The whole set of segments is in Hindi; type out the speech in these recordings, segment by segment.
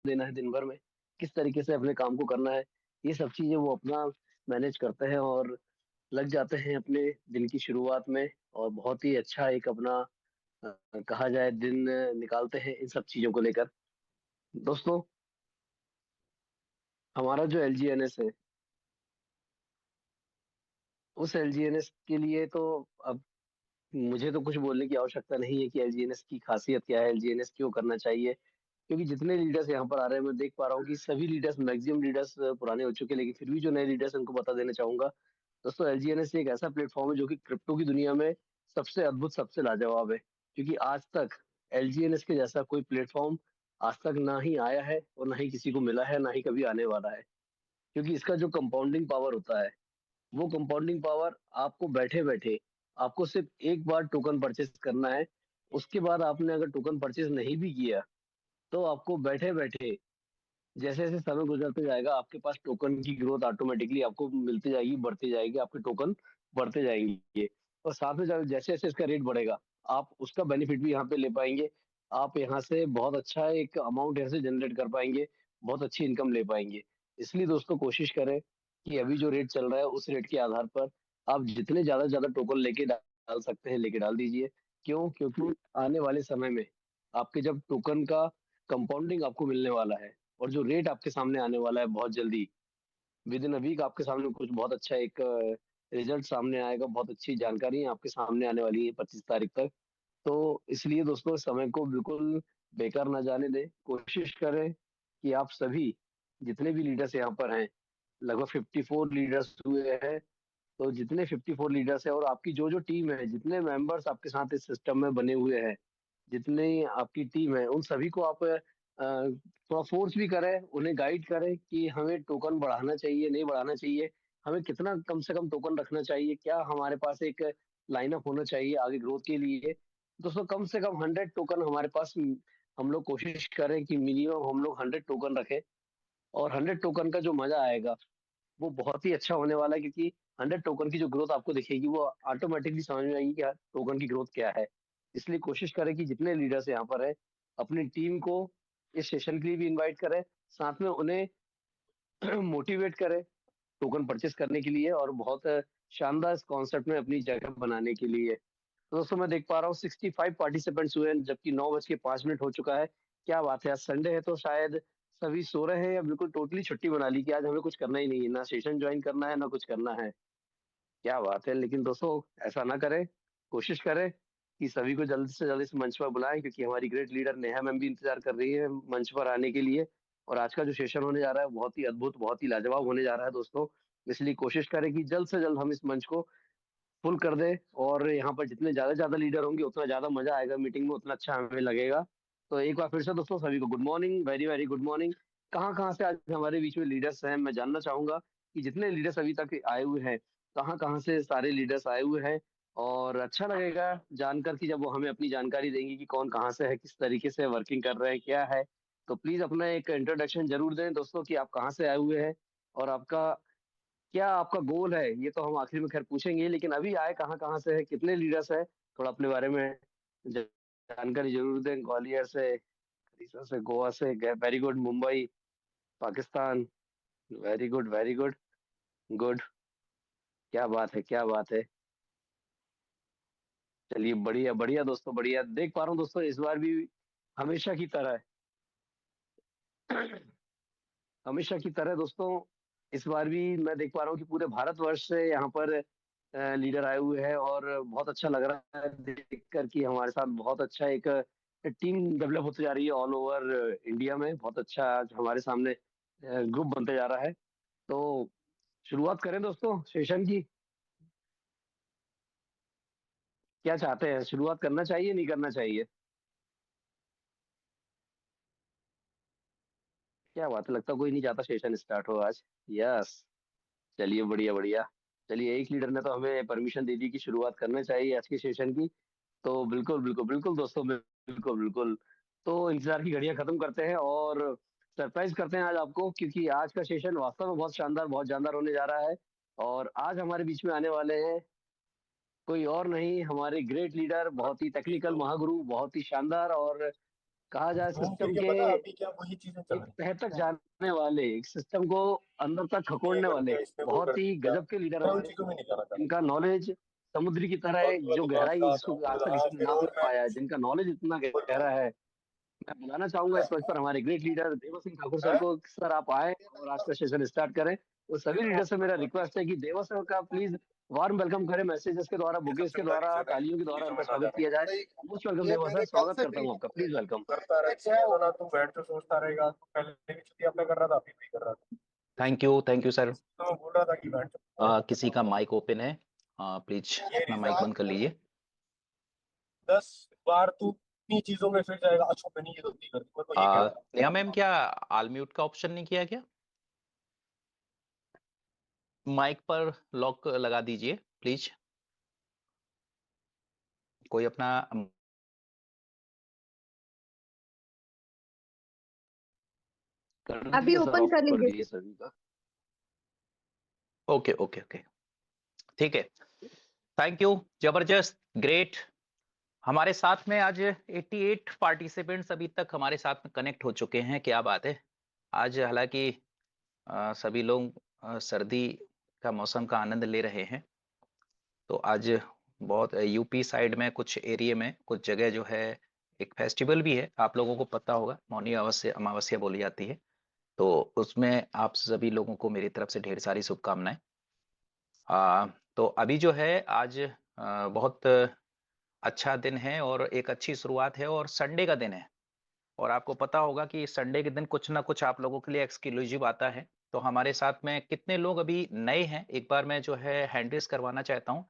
देना है दिन भर में, किस तरीके से अपने काम को करना है, ये सब चीज़ें वो अपना मैनेज करते हैं और लग जाते हैं अपने दिन की शुरुआत में और बहुत ही अच्छा एक अपना कहा जाए दिन निकालते हैं इन सब चीज़ों को लेकर। दोस्तों, हमारा जो एलजीएनएस है, उस एलजीएनएस के लिए तो अब मुझे तो कुछ बोलने की आवश्यकता नहीं है कि एलजीएनएस की खासियत क्या है, एलजीएनएस क्यों करना चाहिए। क्योंकि जितने लीडर्स यहाँ पर आ रहे हैं, मैं देख पा रहा हूँ कि सभी लीडर्स, मैक्सिमम लीडर्स पुराने हो चुके हैं, लेकिन फिर भी जो नए लीडर्स हैं, उनको बता देना चाहूँगा। दोस्तों, एलजीएनएस एक ऐसा प्लेटफ़ॉर्म है जो कि क्रिप्टो की दुनिया में सबसे अद्भुत, सबसे लाजवाब है। क्योंकि आज तक एलजीएनएस के जैसा कोई प्लेटफ़ॉर्म आज तक ना ही आया है और ना ही किसी को मिला है, ना ही कभी आने वाला है। क्योंकि इसका जो कंपाउंडिंग पावर होता है, वो कंपाउंडिंग पावर आपको बैठे-बैठे आपको सिर्फ़ एक बार टोकन परचेज़ करना है। उसके बाद आपने अगर टोकन परचेज़ नहीं भी किया, तो आपको बैठे-बैठे जैसे-जैसे समय गुज़रते जाएगा, आपके पास टोकन की ग्रोथ ऑटोमैटिकली आपको मिलती जाएगी, बढ़ती जाएगी, आपके टोकन बढ़ते जाएँगे। और साथ में जैसे-जैसे इसका रेट बढ़ेगा, आप उसका बेनिफिट भी यहाँ पे ले पाएँगे। आप यहाँ से बहुत अच्छा एक अमाउंट यहाँ से जनरेट कर पाएँगे, बहुत अच्छी इनकम ले पाएँगे। इसलिए दोस्तों, कोशिश करें कि अभी जो रेट चल रहा है, उस रेट के आधार पर आप जितने ज़्यादा से ज़्यादा टोकन लेके डाल सकते हैं, लेके डाल दीजिए। क्यों? क्योंकि आने वाले समय में आपके जब टोकन का कंपाउंडिंग आपको मिलने वाला है और जो रेट आपके सामने आने वाला है बहुत जल्दी, विद इन अ वीक आपके सामने कुछ बहुत अच्छा एक रिजल्ट सामने आएगा, बहुत अच्छी जानकारी आपके सामने आने वाली है 25 तारीख तक। तो इसलिए दोस्तों, समय को बिल्कुल बेकार ना जाने दें। कोशिश करें कि आप सभी जितने भी लीडर्स यहाँ पर हैं, लगभग 54 लीडर्स हुए हैं। तो जितने 54 लीडर्स हैं और आपकी जो-जो टीम है, जितने मेंबर्स आपके साथ इस सिस्टम में बने हुए हैं, जितनी आपकी टीम है, उन सभी को आप थोड़ा फ़ोर्स भी करें, उन्हें गाइड करें कि हमें टोकन बढ़ाना चाहिए, नहीं बढ़ाना चाहिए, हमें कितना कम से कम टोकन रखना चाहिए, क्या हमारे पास एक लाइनअप होना चाहिए आगे ग्रोथ के लिए। दोस्तों, कम से कम 100 टोकन हमारे पास हम लोग कोशिश करें कि मिनिमम हम लोग 100 टोकन रखें और 100 टोकन का जो मज़ा आएगा, वो बहुत ही अच्छा होने वाला है क्योंकि 100 टोकन की जो ग्रोथ आपको दिखेगी वो ऑटोमेटिकली समझ में आएगी कि यार टोकन की ग्रोथ क्या है। इसलिए कोशिश करें कि जितने लीडर्स यहाँ पर हैं, अपनी टीम को इस सेशन के लिए भी इनवाइट करें, साथ में उन्हें मोटिवेट करें टोकन परचेज़ करने के लिए और बहुत शानदार इस कॉन्सेप्ट में अपनी जगह बनाने के लिए। तो दोस्तों, मैं देख पा रहा हूँ 65 पार्टिसिपेंट्स हुए हैं जबकि 9 बज के 5 मिनट हो चुका है। क्या बात है! आज संडे है तो शायद सभी सो रहे हैं या बिल्कुल टोटली छुट्टी बना ली कि आज हमें कुछ करना ही नहीं है, ना सेशन जॉइन करना है, ना कुछ करना है। क्या बात है! लेकिन दोस्तों, ऐसा ना करें, कोशिश करें कि सभी को जल्द से जल्द इस मंच पर बुलाएँ क्योंकि हमारी ग्रेट लीडर नेहा मैम भी इंतज़ार कर रही है मंच पर आने के लिए और आज का जो सेशन होने जा रहा है, बहुत ही अद्भुत, बहुत ही लाजवाब होने जा रहा है दोस्तों। इसलिए कोशिश करें कि जल्द से जल्द हम इस मंच को फुल कर दें और यहाँ पर जितने ज़्यादा से ज़्यादा लीडर होंगे, उतना ज़्यादा मज़ा आएगा मीटिंग में, उतना अच्छा हमें लगेगा। तो एक बार फिर से दोस्तों सभी को good morning, very, very good morning. कहाँ-कहाँ से आज हमारे बीच में लीडर्स हैं, मैं जानना चाहूँगा कि जितने लीडर्स अभी तक आए हुए हैं, कहाँ-कहाँ से सारे लीडर्स आए हुए हैं और अच्छा लगेगा जानकर कि जब वो हमें अपनी जानकारी देंगे कि कौन कहाँ से है, किस तरीके से वर्किंग कर रहे हैं, क्या है। तो प्लीज़ अपना एक इंट्रोडक्शन ज़रूर दें दोस्तों कि आप कहाँ से आए हुए हैं और आपका क्या आपका गोल है? ये तो हम आखिर में ख़ैर पूछेंगे, लेकिन अभी आए कहाँ-कहाँ से हैं? कितने लीडर्स हैं? थोड़ा अपने बारे में ज जानकारी ज़रूर दें। ग्वालियर से, उड़ीसा से, गोवा से, ग very good. Mumbai, Pakistan, very good, very good, good. क्या बात है, क्या बात है! चलिए बढ़िया, बढ़िया दोस्तों, बढ़िया। देख पा रहा हूँ दोस्तों इस बार भी हमेशा की तरह हमेशा की तरह दोस्तों इस बार भी मैं देख पा रहा हूँ कि पूरे भारतवर्ष से यहाँ पर लीडर आए हुए हैं और बहुत अच्छा लग रहा है देखकर कि हमारे साथ बहुत अच्छा एक टीम डेवलप होती जा रही है ऑल ओवर इंडिया में। बहुत अच्छा आज हमारे सामने ग्रुप बनते जा रहा है। तो शुरुआत करें दोस्तों सेशन की। क्या चाहते हैं? शुरुआत करना चाहिए, नहीं करना चाहिए? क्या बात है, लगता है कोई नहीं चाहता सेशन स्टार्ट हो आज। यस। चलिए बढ़िया, बढ़िया। चलिए एक लीडर ने तो हमें परमिशन दे दी कि शुरुआत करना चाहिए आज के सेशन की। तो बिल्कुल, बिल्कुल, बिल्कुल दोस्तों, बिल्कुल, बिल्कुल। तो इंतज़ार की घड़ियाँ खत्म करते हैं और सरप्राइज़ करते हैं आज आपको क्योंकि आज का सेशन वास्तव में बहुत शानदार, बहुत जानदार होने जा रहा है। और आज हमारे बीच में आने वाले हैं कोई और नहीं, हमारे ग्रेट लीडर, बहुत ही टेक्निकल महागुरु, बहुत ही शानदार और कहा जाए घूम फिर सिस्टम के के पता अभी क्या वही चीजें चल एक रही तह तक जाने वाले, एक सिस्टम को अंदर तक ये खकोड़ने कर वाले दिया इसने वो बहुत कर ही दिया। गजब के लीडर मैं उन हमारे, चीजों में नहीं जाना चाहता। जिनका नॉलेज समुद्र की तरह है, वक्त का जो दिमाग गहराई का जिसको काम आज तक रहा किसी ने फिर ना और बन मैं पाया है, जिनका नॉलेज इतना गहरा है। मैं बुलाना चाहूंगा इस वक्त पर हमारे ग्रेट लीडर देवर सिंह ठाकुर सर को। सर आप आए और आज का सेशन स्टार्ट करें। तो सभी लीडर से मेरा रिक्वेस्ट है कि देवर सर का प्लीज वार्म वेलकम करें, मैसेजेस के द्वारा, ये बुकेज सबसे के बड़ा द्वारा, रीजन है तालियों के द्वारा चीजों उनका में ना स्वागत जाने किया जाए। का। मोस्ट वेलकम ये देवर सर, मैंने कल स्वागत से करता भी हूँ आपका, प्लीज वेलकम। करता रहता है, तू बैठ के सोचता रहेगा, तू पहले भी छुट्टी अपना कर रहा था, अभी भी कर रहा था। Thank you sir. तो मैं बोल रहा था कि बैठ किसी का माइक ओपन है, प्लीज अपना माइक बंद कर लीजिए। 10 बार तू इन्हीं चीजों में फिर जाएगा, अच्छा मैंने ये गलती कर दी, मेरे को ये कहना था। नेहा मैम, क्या ऑल म्यूट का ऑप्शन नहीं किया क्या? माइक पर लॉक लगा दीजिए प्लीज। कोई अपना अभी सर ओपन ऑफ कर कर लीजिए। दिए सभी का। ओके ओके ओके, ठीक है। थैंक यू, जबरदस्त, ग्रेट। हमारे साथ में आज 88 पार्टिसिपेंट्स अभी तक हमारे साथ में कनेक्ट हो चुके हैं। क्या बात है। आज हालांकि सभी लोग सर्दी का मौसम का आनंद ले रहे हैं। तो आज बहुत यूपी साइड में कुछ एरिया में कुछ जगह जो है एक फेस्टिवल भी है, आप लोगों को पता होगा, मौनी अमावस्या अमावस्या बोली जाती है। तो उसमें आप सभी लोगों को मेरी तरफ से ढेर सारी शुभकामनाएं। तो अभी जो है आज बहुत अच्छा दिन है और एक अच्छी शुरुआत है और संडे का दिन है। और आपको पता होगा कि संडे के दिन कुछ ना कुछ आप लोगों के लिए एक्सक्लूसिव आता है। तो हमारे साथ में कितने लोग अभी नए हैं, एक बार मैं जो है हैंड रेज करवाना चाहता हूँ।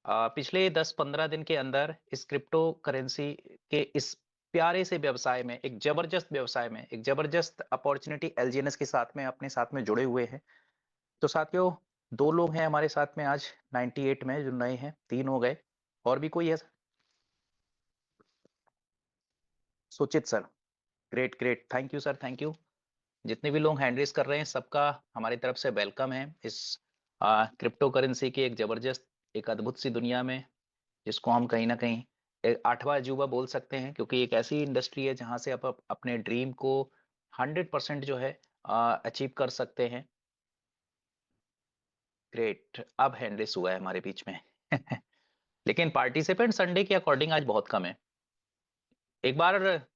पिछले 10-15 दिन के अंदर इस क्रिप्टो करेंसी के इस प्यारे से व्यवसाय में, एक जबरदस्त व्यवसाय में, एक जबरदस्त अपॉर्चुनिटी एलजीएनएस के साथ में अपने साथ में जुड़े हुए हैं। तो साथियों, 2 लोग हैं हमारे साथ में आज 98 में जो नए हैं, 3 हो गए। और भी कोई है? सुचित sir, great great, thank you sir, thank you. जितने भी लोग हैंड रेस कर रहे हैं सबका हमारी तरफ से वेलकम है इस क्रिप्टो करेंसी की एक जबरदस्त, एक अद्भुत सी दुनिया में, जिसको हम कहीं ना कहीं एक 8वां अजूबा बोल सकते हैं, क्योंकि एक ऐसी इंडस्ट्री है जहां से आप अपने ड्रीम को 100% जो है अचीव कर सकते हैं। ग्रेट, अब हैंड रेस हुआ है हमारे बीच में लेकिन पार्टिसिपेंट संडे के अकॉर्डिंग आज बहुत कम है। एक बार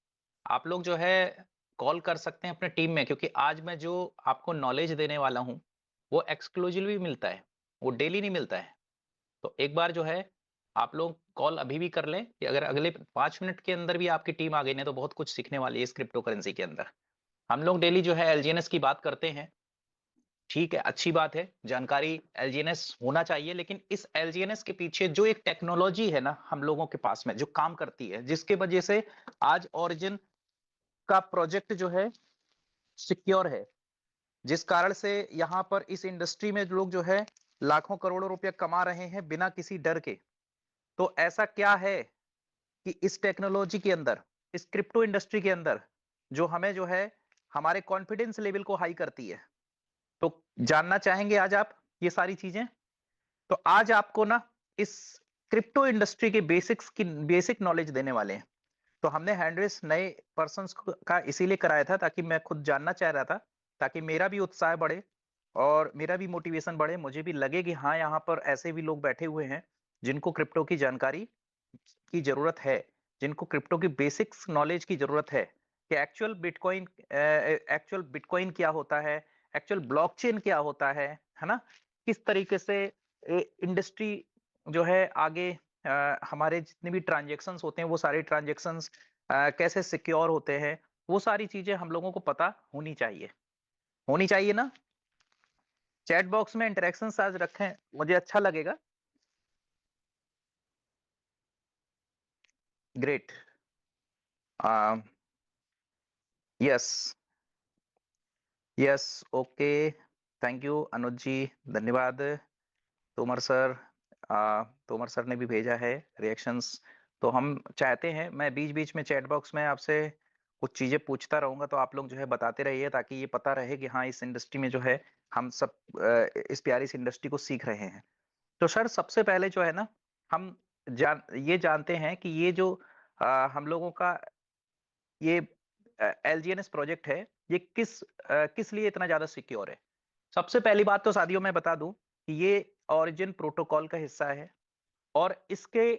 आप लोग जो है कॉल कर सकते हैं अपने टीम में, क्योंकि आज मैं जो आपको नॉलेज देने वाला हूं वो एक्सक्लूसिवली मिलता है, वो डेली नहीं मिलता है। तो एक बार जो है आप लोग कॉल अभी भी कर लें कि अगर अगले 5 मिनट के अंदर भी आपकी टीम आ गई ना, तो बहुत कुछ सीखने वाली है इस क्रिप्टो करेंसी के अंदर। हम लोग डेली जो है एलजीएनएस की बात करते हैं, ठीक है, अच्छी बात है, जानकारी एलजीएनएस होना चाहिए, लेकिन इस एलजीएनएस के पीछे जो एक टेक्नोलॉजी है ना हम लोगों के पास में, जो काम करती है, जिसके वजह से आज ओरिजिन का प्रोजेक्ट जो है सिक्योर है, जिस कारण से यहां पर इस इंडस्ट्री में लोग जो है लाखों करोड़ों रुपया कमा रहे हैं बिना किसी डर के। तो ऐसा क्या है कि इस टेक्नोलॉजी के अंदर, इस क्रिप्टो इंडस्ट्री के अंदर, जो हमें जो है हमारे कॉन्फिडेंस लेवल को हाई करती है। तो जानना चाहेंगे आज आप ये सारी चीजें। तो आज आपको ना इस क्रिप्टो इंडस्ट्री के बेसिक्स की बेसिक नॉलेज देने वाले हैं। तो हमने हैंडरेस नए पर्संस का इसीलिए कराया था ताकि मैं खुद जानना चाह रहा था, ताकि मेरा भी उत्साह बढ़े और मेरा भी मोटिवेशन बढ़े, मुझे भी लगे कि हाँ यहाँ पर ऐसे भी लोग बैठे हुए हैं जिनको क्रिप्टो की जानकारी की जरूरत है, जिनको क्रिप्टो की बेसिक्स नॉलेज की जरूरत है कि एक्चुअल बिटकॉइन क्या होता है, एक्चुअल ब्लॉकचेन क्या होता है ना, किस तरीके से इंडस्ट्री जो है आगे हमारे जितने भी ट्रांजेक्शन्स होते हैं वो सारे ट्रांजेक्शन्स कैसे सिक्योर होते हैं, वो सारी चीजें हम लोगों को पता होनी चाहिए ना। चैट बॉक्स में इंटरेक्शंस आज रखें, मुझे अच्छा लगेगा। Great, yes yes, okay, thank you Anuj ji, धन्यवाद। तोमर सर, तोमर सर ने भी भेजा है रिएक्शंस। तो हम चाहते हैं, मैं बीच बीच में चैट बॉक्स में आपसे कुछ चीजें पूछता रहूंगा, तो आप लोग जो है बताते रहिए ताकि ये पता रहे कि हाँ इस इंडस्ट्री में जो है हम सब इस प्यारी सी इंडस्ट्री को सीख रहे हैं। तो सर सबसे पहले जो है ना, हम ये जानते हैं कि ये जो हम लोगों का ये LGNS प्रोजेक्ट है, ये किस लिए इतना ज्यादा सिक्योर है? सबसे पहली बात तो साथियों मैं बता दूं कि ये ओरिजिन प्रोटोकॉल का हिस्सा है और इसके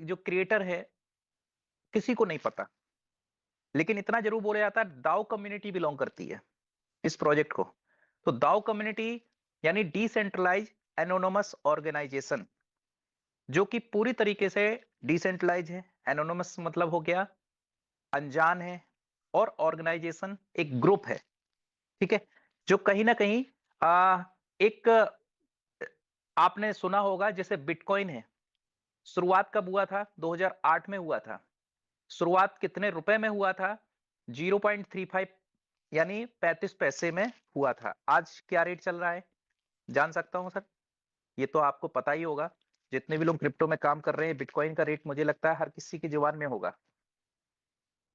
जो क्रिएटर है किसी को नहीं पता, लेकिन इतना जरूर बोला जाता है दाओ कम्युनिटी बिलोंग करती है इस प्रोजेक्ट को। तो दाओ कम्युनिटी यानी डिसेंट्रलाइज एनोनमस ऑर्गेनाइजेशन, जो कि पूरी तरीके से डिसेंट्रलाइज है। एनोनमस मतलब हो गया अनजान है, और ऑर्गेनाइजेशन एक ग्रुप है, ठीक है, जो कहीं ना कहीं एक आपने सुना होगा जैसे बिटकॉइन है, शुरुआत कब हुआ था? 2008 में हुआ था। शुरुआत कितने रुपए में हुआ था? 0.35 यानी 35 पैसे में हुआ था। आज क्या रेट चल रहा है जान सकता हूं सर? ये तो आपको पता ही होगा, जितने भी लोग क्रिप्टो में काम कर रहे हैं, बिटकॉइन का रेट मुझे लगता है हर किसी की जुबान में होगा।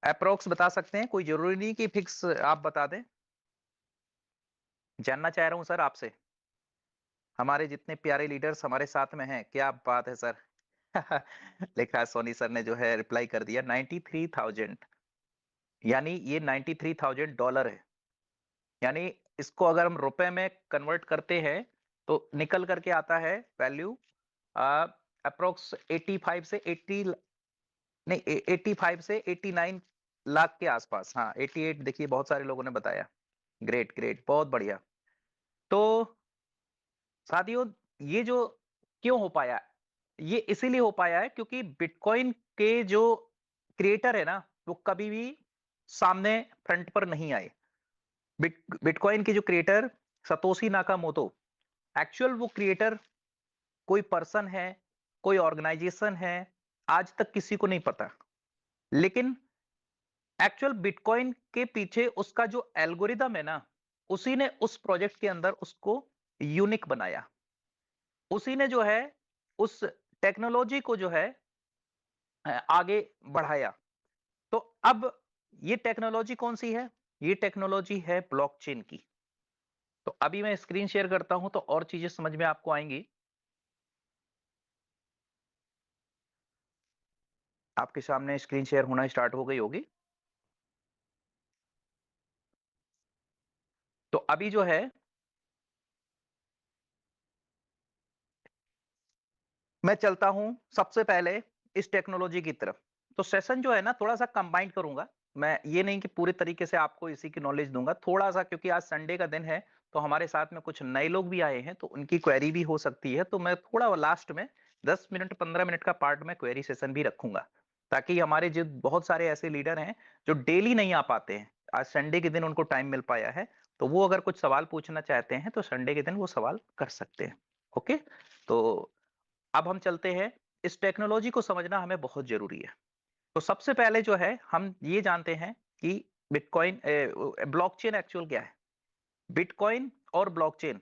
अप्रोक्स बता सकते हैं, कोई जरूरी नहीं कि फिक्स आप बता दें। जानना चाह रहा हूं सर आपसे, हमारे जितने प्यारे लीडर्स हमारे साथ में हैं। क्या बात है सर। लिखा है सोनी सर ने, जो है रिप्लाई कर दिया 93,000, यानी ये $93,000 है। यानी इसको अगर हम रुपए में कन्वर्ट करते हैं तो निकल करके आता है वैल्यू अप्रोक्स 85 से 80 नहीं 85 से 89 लाख के आसपास। हाँ 88 देखिए बहुत सारे लोगों ने बताया। ग्रेट ग्रेट, बहुत बढ़िया। तो साथियों ये जो क्यों हो पाया, ये इसीलिए हो पाया है क्योंकि बिटकॉइन के जो क्रिएटर है ना, वो कभी भी सामने फ्रंट पर नहीं आए। बिटकॉइन के जो क्रिएटर सतोशी नाकामोटो, एक्चुअल वो क्रिएटर कोई पर्सन है, कोई ऑर्गेनाइजेशन है, आज तक किसी को नहीं पता। लेकिन एक्चुअल बिटकॉइन के पीछे उसका जो एल्गोरिदम है ना, उसी ने उस प्रोजेक्ट के अंदर उसको यूनिक बनाया। उसी ने जो है उस टेक्नोलॉजी को जो है आगे बढ़ाया। तो अब ये टेक्नोलॉजी कौन सी है? ये टेक्नोलॉजी है ब्लॉकचेन की। तो अभी मैं स्क्रीन शेयर करता हूं तो और चीजें समझ में आपको आएंगी। आपके सामने स्क्रीन शेयर होना स्टार्ट हो गई होगी। तो अभी जो है मैं चलता हूं सबसे पहले इस टेक्नोलॉजी की तरफ। तो सेशन जो है ना थोड़ा सा कंबाइंड करूंगा। मैं ये नहीं कि पूरे तरीके से आपको इसी की नॉलेज दूंगा, थोड़ा सा, क्योंकि आज संडे का दिन है तो हमारे साथ में कुछ नए लोग भी आए हैं तो उनकी क्वेरी भी हो सकती है। तो मैं थोड़ा लास्ट में 10 मिनट 15 मिनट का पार्ट में क्वेरी सेशन भी रखूंगा, ताकि हमारे जो बहुत सारे ऐसे लीडर हैं जो डेली नहीं आ पाते हैं, आज संडे के दिन उनको टाइम मिल पाया है, तो वो अगर कुछ सवाल पूछना चाहते हैं तो संडे के दिन वो सवाल कर सकते हैं। ओके, तो अब हम चलते हैं। इस टेक्नोलॉजी को समझना हमें बहुत जरूरी है। तो सबसे पहले जो है हम ये जानते हैं कि बिटकॉइन ब्लॉकचेन एक्चुअल क्या है। बिटकॉइन और ब्लॉकचेन,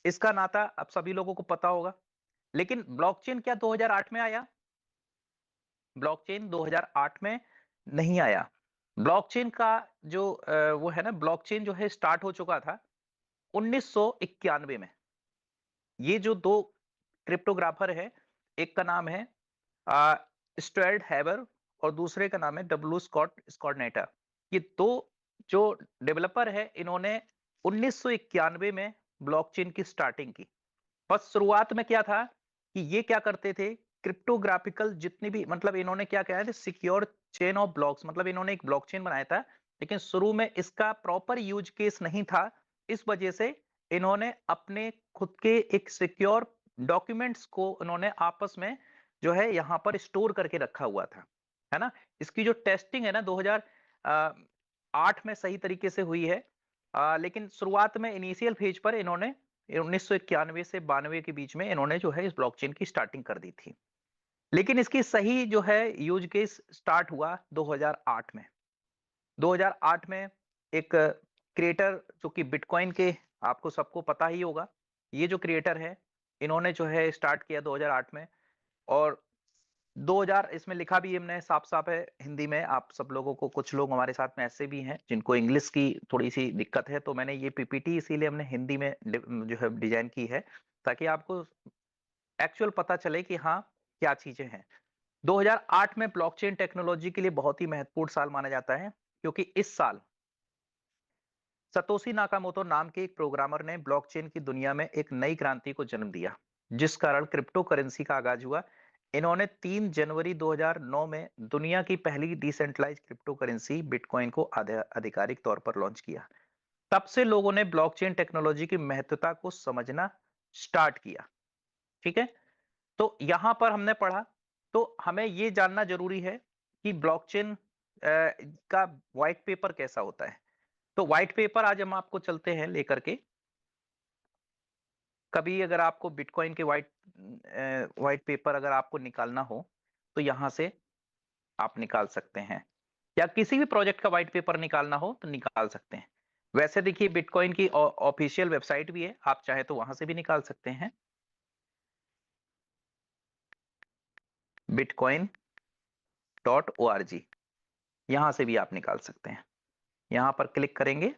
इसका नाता अब सभी लोगों को पता होगा। लेकिन ब्लॉकचेन क्या 2008 में आया? ब्लॉकचेन 2008 में नहीं आया। ब्लॉकचेन का जो वो है ना, ब्लॉकचेन जो है स्टार्ट हो चुका था 1991 में। ये जो दो क्रिप्टोग्राफर है, एक का नाम है स्टुअर्ट हैबर और दूसरे का नाम है डब्ल्यू स्कॉट स्कॉटनेटा। ये दो जो डेवलपर है, इन्होंने 1991 में ब्लॉकचेन की स्टार्टिंग की। बस शुरुआत में क्या था कि ये क्या करते थे, क्रिप्टोग्राफिकल जितनी भी, मतलब इन्होंने क्या किया है, सिक्योर चेन ऑफ ब्लॉक्स, मतलब इन्होंने एक ब्लॉकचेन बनाया था, लेकिन शुरू में इसका प्रॉपर यूज केस नहीं था। इस वजह से इन्होंने अपने खुद के एक सिक्योर डॉक्यूमेंट्स को इन्होंने आपस में जो है यहाँ पर स्टोर करके रखा हुआ था, है ना। इसकी जो टेस्टिंग है ना 2008 में सही तरीके से हुई है, लेकिन शुरुआत में इनिशियल फेज पर इन्होंने 1991 से 92 के बीच में इन्होंने जो है इस ब्लॉकचेन की स्टार्टिंग कर दी थी। लेकिन इसकी सही जो है यूज केस स्टार्ट हुआ 2008 में। 2008 में एक क्रिएटर जो कि बिटकॉइन के, आपको सबको पता ही होगा, ये जो क्रिएटर है इन्होंने जो है स्टार्ट किया 2008 में। और 2000 इसमें लिखा भी हमने साफ साफ है हिंदी में। आप सब लोगों को, कुछ लोग हमारे साथ में ऐसे भी हैं जिनको इंग्लिश की थोड़ी सी दिक्कत है, तो मैंने ये पीपीटी इसीलिए हमने हिंदी में जो है डिजाइन की है, ताकि आपको एक्चुअल पता चले कि हाँ क्या चीजें हैं। 2008 में ब्लॉकचेन टेक्नोलॉजी के लिए बहुत ही महत्वपूर्ण साल माना जाता है, क्योंकि इस साल सतोशी नाकामोटो नाम के एक प्रोग्रामर ने ब्लॉकचेन की दुनिया में एक नई क्रांति को जन्म दिया, जिस कारण क्रिप्टो करेंसी का आगाज हुआ। इन्होंने 3 जनवरी 2009 में दुनिया की पहली डिसेंट्रलाइज्ड क्रिप्टो करेंसी बिटकॉइन को आधिकारिक तौर पर लॉन्च किया। तब से लोगों ने ब्लॉकचेन टेक्नोलॉजी की महत्वता को समझना स्टार्ट किया। ठीक है, तो यहां पर हमने पढ़ा, तो हमें ये जानना जरूरी है कि ब्लॉकचेन का व्हाइट पेपर कैसा होता है। तो व्हाइट पेपर आज हम आपको चलते हैं लेकर के। कभी अगर आपको बिटकॉइन के व्हाइट पेपर अगर आपको निकालना हो तो यहां से आप निकाल सकते हैं, या किसी भी प्रोजेक्ट का व्हाइट पेपर निकालना हो तो निकाल सकते हैं। वैसे देखिए, बिटकॉइन की ऑफिशियल वेबसाइट भी है, आप चाहे तो वहां से भी निकाल सकते हैं, bitcoin.org, यहां से भी आप निकाल सकते हैं। यहां पर क्लिक करेंगे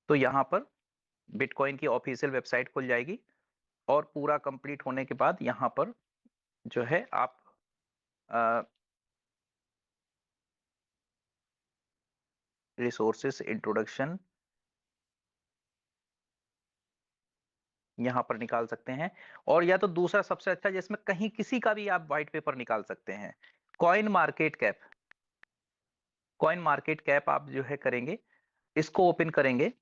तो यहां पर बिटकॉइन की ऑफिशियल वेबसाइट खुल जाएगी, और पूरा कंप्लीट होने के बाद यहां पर जो है आप रिसोर्सेस इंट्रोडक्शन यहां पर निकाल सकते हैं। और या तो दूसरा सबसे अच्छा, जिसमें कहीं किसी का भी आप व्हाइट पेपर निकाल सकते हैं, coin market cap. Coin market cap आप जो है करेंगे, इसको ओपन करेंगे,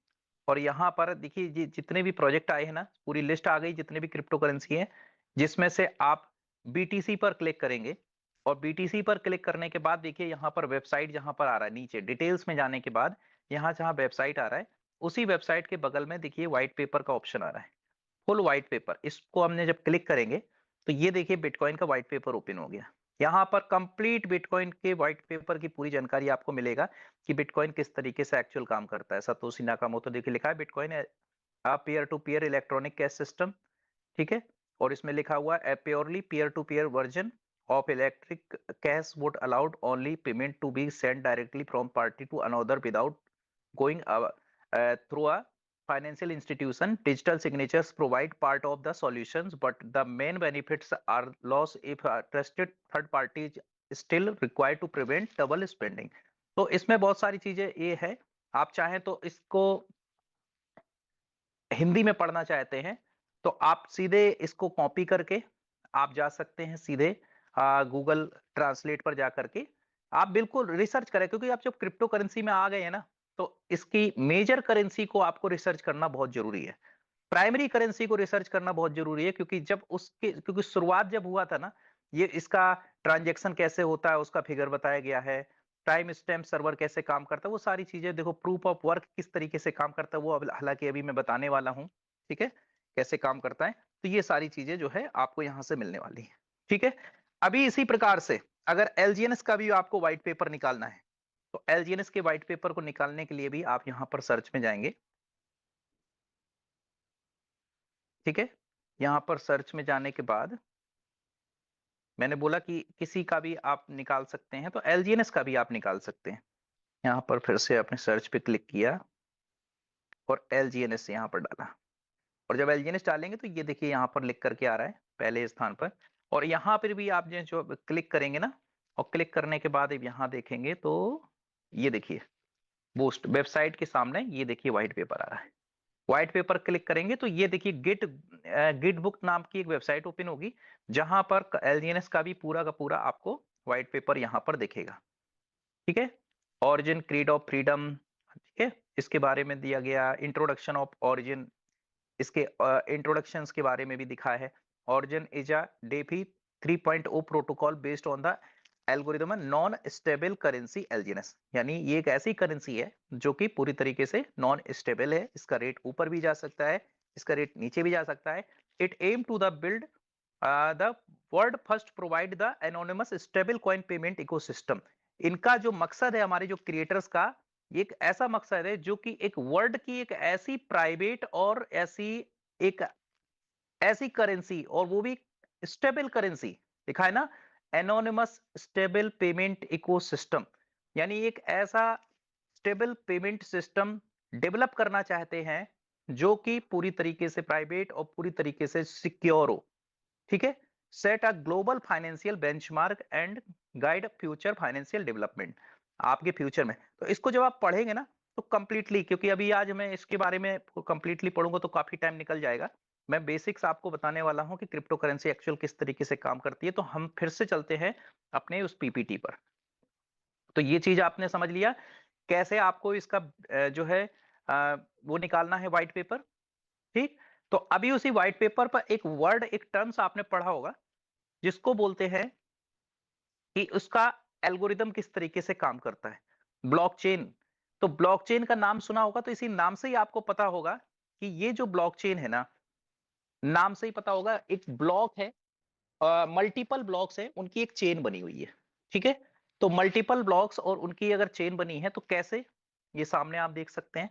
और यहां पर देखिए जितने भी प्रोजेक्ट आए हैं ना, पूरी लिस्ट आ गई जितने भी क्रिप्टो करेंसी है, जिसमें से आप बीटीसी पर क्लिक करेंगे। और बीटीसी पर क्लिक करने के बाद देखिए यहाँ पर वेबसाइट जहां पर आ रहा है, नीचे डिटेल्स में जाने के बाद यहाँ जहां वेबसाइट आ रहा है, उसी वेबसाइट के बगल में देखिए व्हाइट पेपर का ऑप्शन आ रहा है, फुल व्हाइट पेपर। इसको हमने जब क्लिक करेंगे तो ये देखिए बिटकॉइन का व्हाइट पेपर ओपन हो गया। यहाँ पर कंप्लीट बिटकॉइन के व्हाइट पेपर की पूरी जानकारी आपको मिलेगा कि बिटकॉइन किस तरीके से एक्चुअल काम करता है। सतोशी नाकामोटो देखिए लिखा है, bitcoin a peer to peer electronic cash system. ठीक है, और इसमें लिखा हुआ है purely peer to peer version of electric cash would allowed only payment to be send directly from party to another without going through a financial institution. Digital signatures provide part of the solutions, but the main benefits are lost if a trusted third party is still required to prevent double spending. तो इसमें बहुत सारी चीजें ये है, आप चाहें तो इसको हिंदी में पढ़ना चाहते हैं तो आप सीधे इसको कॉपी करके आप जा सकते हैं सीधे गूगल ट्रांसलेट पर जा करके आप बिल्कुल रिसर्च करें, क्योंकि आप जब क्रिप्टो करेंसी में आ गए हैं ना, तो इसकी मेजर करेंसी को आपको रिसर्च करना बहुत जरूरी है, प्राइमरी करेंसी को रिसर्च करना बहुत जरूरी है, क्योंकि शुरुआत जब हुआ था ना, ये इसका ट्रांजैक्शन कैसे होता है उसका फिगर बताया गया है, टाइम स्टैम्प सर्वर कैसे काम करता है, वो सारी चीजें देखो, प्रूफ ऑफ वर्क किस तरीके से काम करता है वो हालांकि अभी मैं बताने वाला हूँ। ठीक है, कैसे काम करता है, तो ये सारी चीजें जो है आपको यहाँ से मिलने वाली है। ठीक है, अभी इसी प्रकार से अगर एलजीएनएस का भी आपको व्हाइट पेपर निकालना है, तो एलजीएनएस के व्हाइट पेपर को निकालने के लिए भी आप यहाँ पर सर्च में जाएंगे। ठीक है, यहाँ पर सर्च में जाने के बाद मैंने बोला कि किसी का भी आप निकाल सकते हैं, तो एलजीएनएस का भी आप निकाल सकते हैं। यहाँ पर फिर से आपने सर्च पे क्लिक किया और एलजीएनएस यहाँ पर डाला, और जब एलजीएनएस डालेंगे तो ये देखिए यहाँ पर लिख करके आ रहा है पहले स्थान पर। और यहाँ पर भी आप जो क्लिक करेंगे ना, और क्लिक करने के बाद यहाँ देखेंगे तो ये देखिए बूस्ट वेबसाइट के सामने ये देखिए व्हाइट पेपर आ रहा है। व्हाइट पेपर क्लिक करेंगे तो ये देखिए गिट बुक नाम की एक वेबसाइट ओपन होगी, जहां पर एलजीएनएस का भी पूरा का पूरा आपको व्हाइट पेपर यहाँ पर दिखेगा। ठीक है, ऑरिजिन क्रीड ऑफ फ्रीडम, ठीक है, इसके बारे में दिया गया, इंट्रोडक्शन ऑफ ऑरिजिन, इसके इंट्रोडक्शंस के बारे में भी दिखा है। Origin is a DeFi 3.0 protocol based on the algorithm non stable currency एलजीएनएस, यानी ये एक ऐसी करेंसी है जो कि पूरी तरीके से नॉन स्टेबल है, इसका रेट ऊपर भी जा सकता है, इसका रेट नीचे भी जा सकता है। It aim to the build the world first provide the anonymous stable coin payment ecosystem. इनका जो मकसद है हमारे जो क्रिएटर्स का, ये एक ऐसा मकसद है जो कि एक वर्ल्ड की एक ऐसी प्राइवेट और एक ऐसी करेंसी, और वो भी स्टेबल करेंसी, लिखा है ना एनोनिमस स्टेबल पेमेंट इकोसिस्टम, यानी एक ऐसा स्टेबल पेमेंट सिस्टम डेवलप करना चाहते हैं जो कि पूरी तरीके से प्राइवेट और पूरी तरीके से सिक्योर हो। ठीक है, set a global financial benchmark and guide future financial development. आपके फ्यूचर में तो इसको जब आप पढ़ेंगे ना तो कंप्लीटली, क्योंकि अभी आज मैं इसके बारे में कंप्लीटली पढ़ूंगा तो काफी टाइम निकल जाएगा। मैं बेसिक्स आपको बताने वाला हूं कि क्रिप्टो करेंसी एक्चुअल किस तरीके से काम करती है। तो हम फिर से चलते हैं अपने उस पीपीटी पर। तो ये चीज आपने समझ लिया कैसे आपको इसका जो है वो निकालना है व्हाइट पेपर। ठीक, तो अभी उसी व्हाइट पेपर पर एक वर्ड, एक टर्म्स आपने पढ़ा होगा जिसको बोलते हैं कि उसका एल्गोरिदम किस तरीके से काम करता है, ब्लॉकचेन। तो ब्लॉकचेन का नाम सुना होगा, तो इसी नाम से ही आपको पता होगा कि ये जो ब्लॉकचेन है ना, नाम से ही पता होगा एक ब्लॉक है, मल्टीपल ब्लॉक्स है, उनकी एक चेन बनी हुई है। ठीक है, तो मल्टीपल ब्लॉक्स और उनकी अगर चेन बनी है तो कैसे, ये सामने आप देख सकते हैं,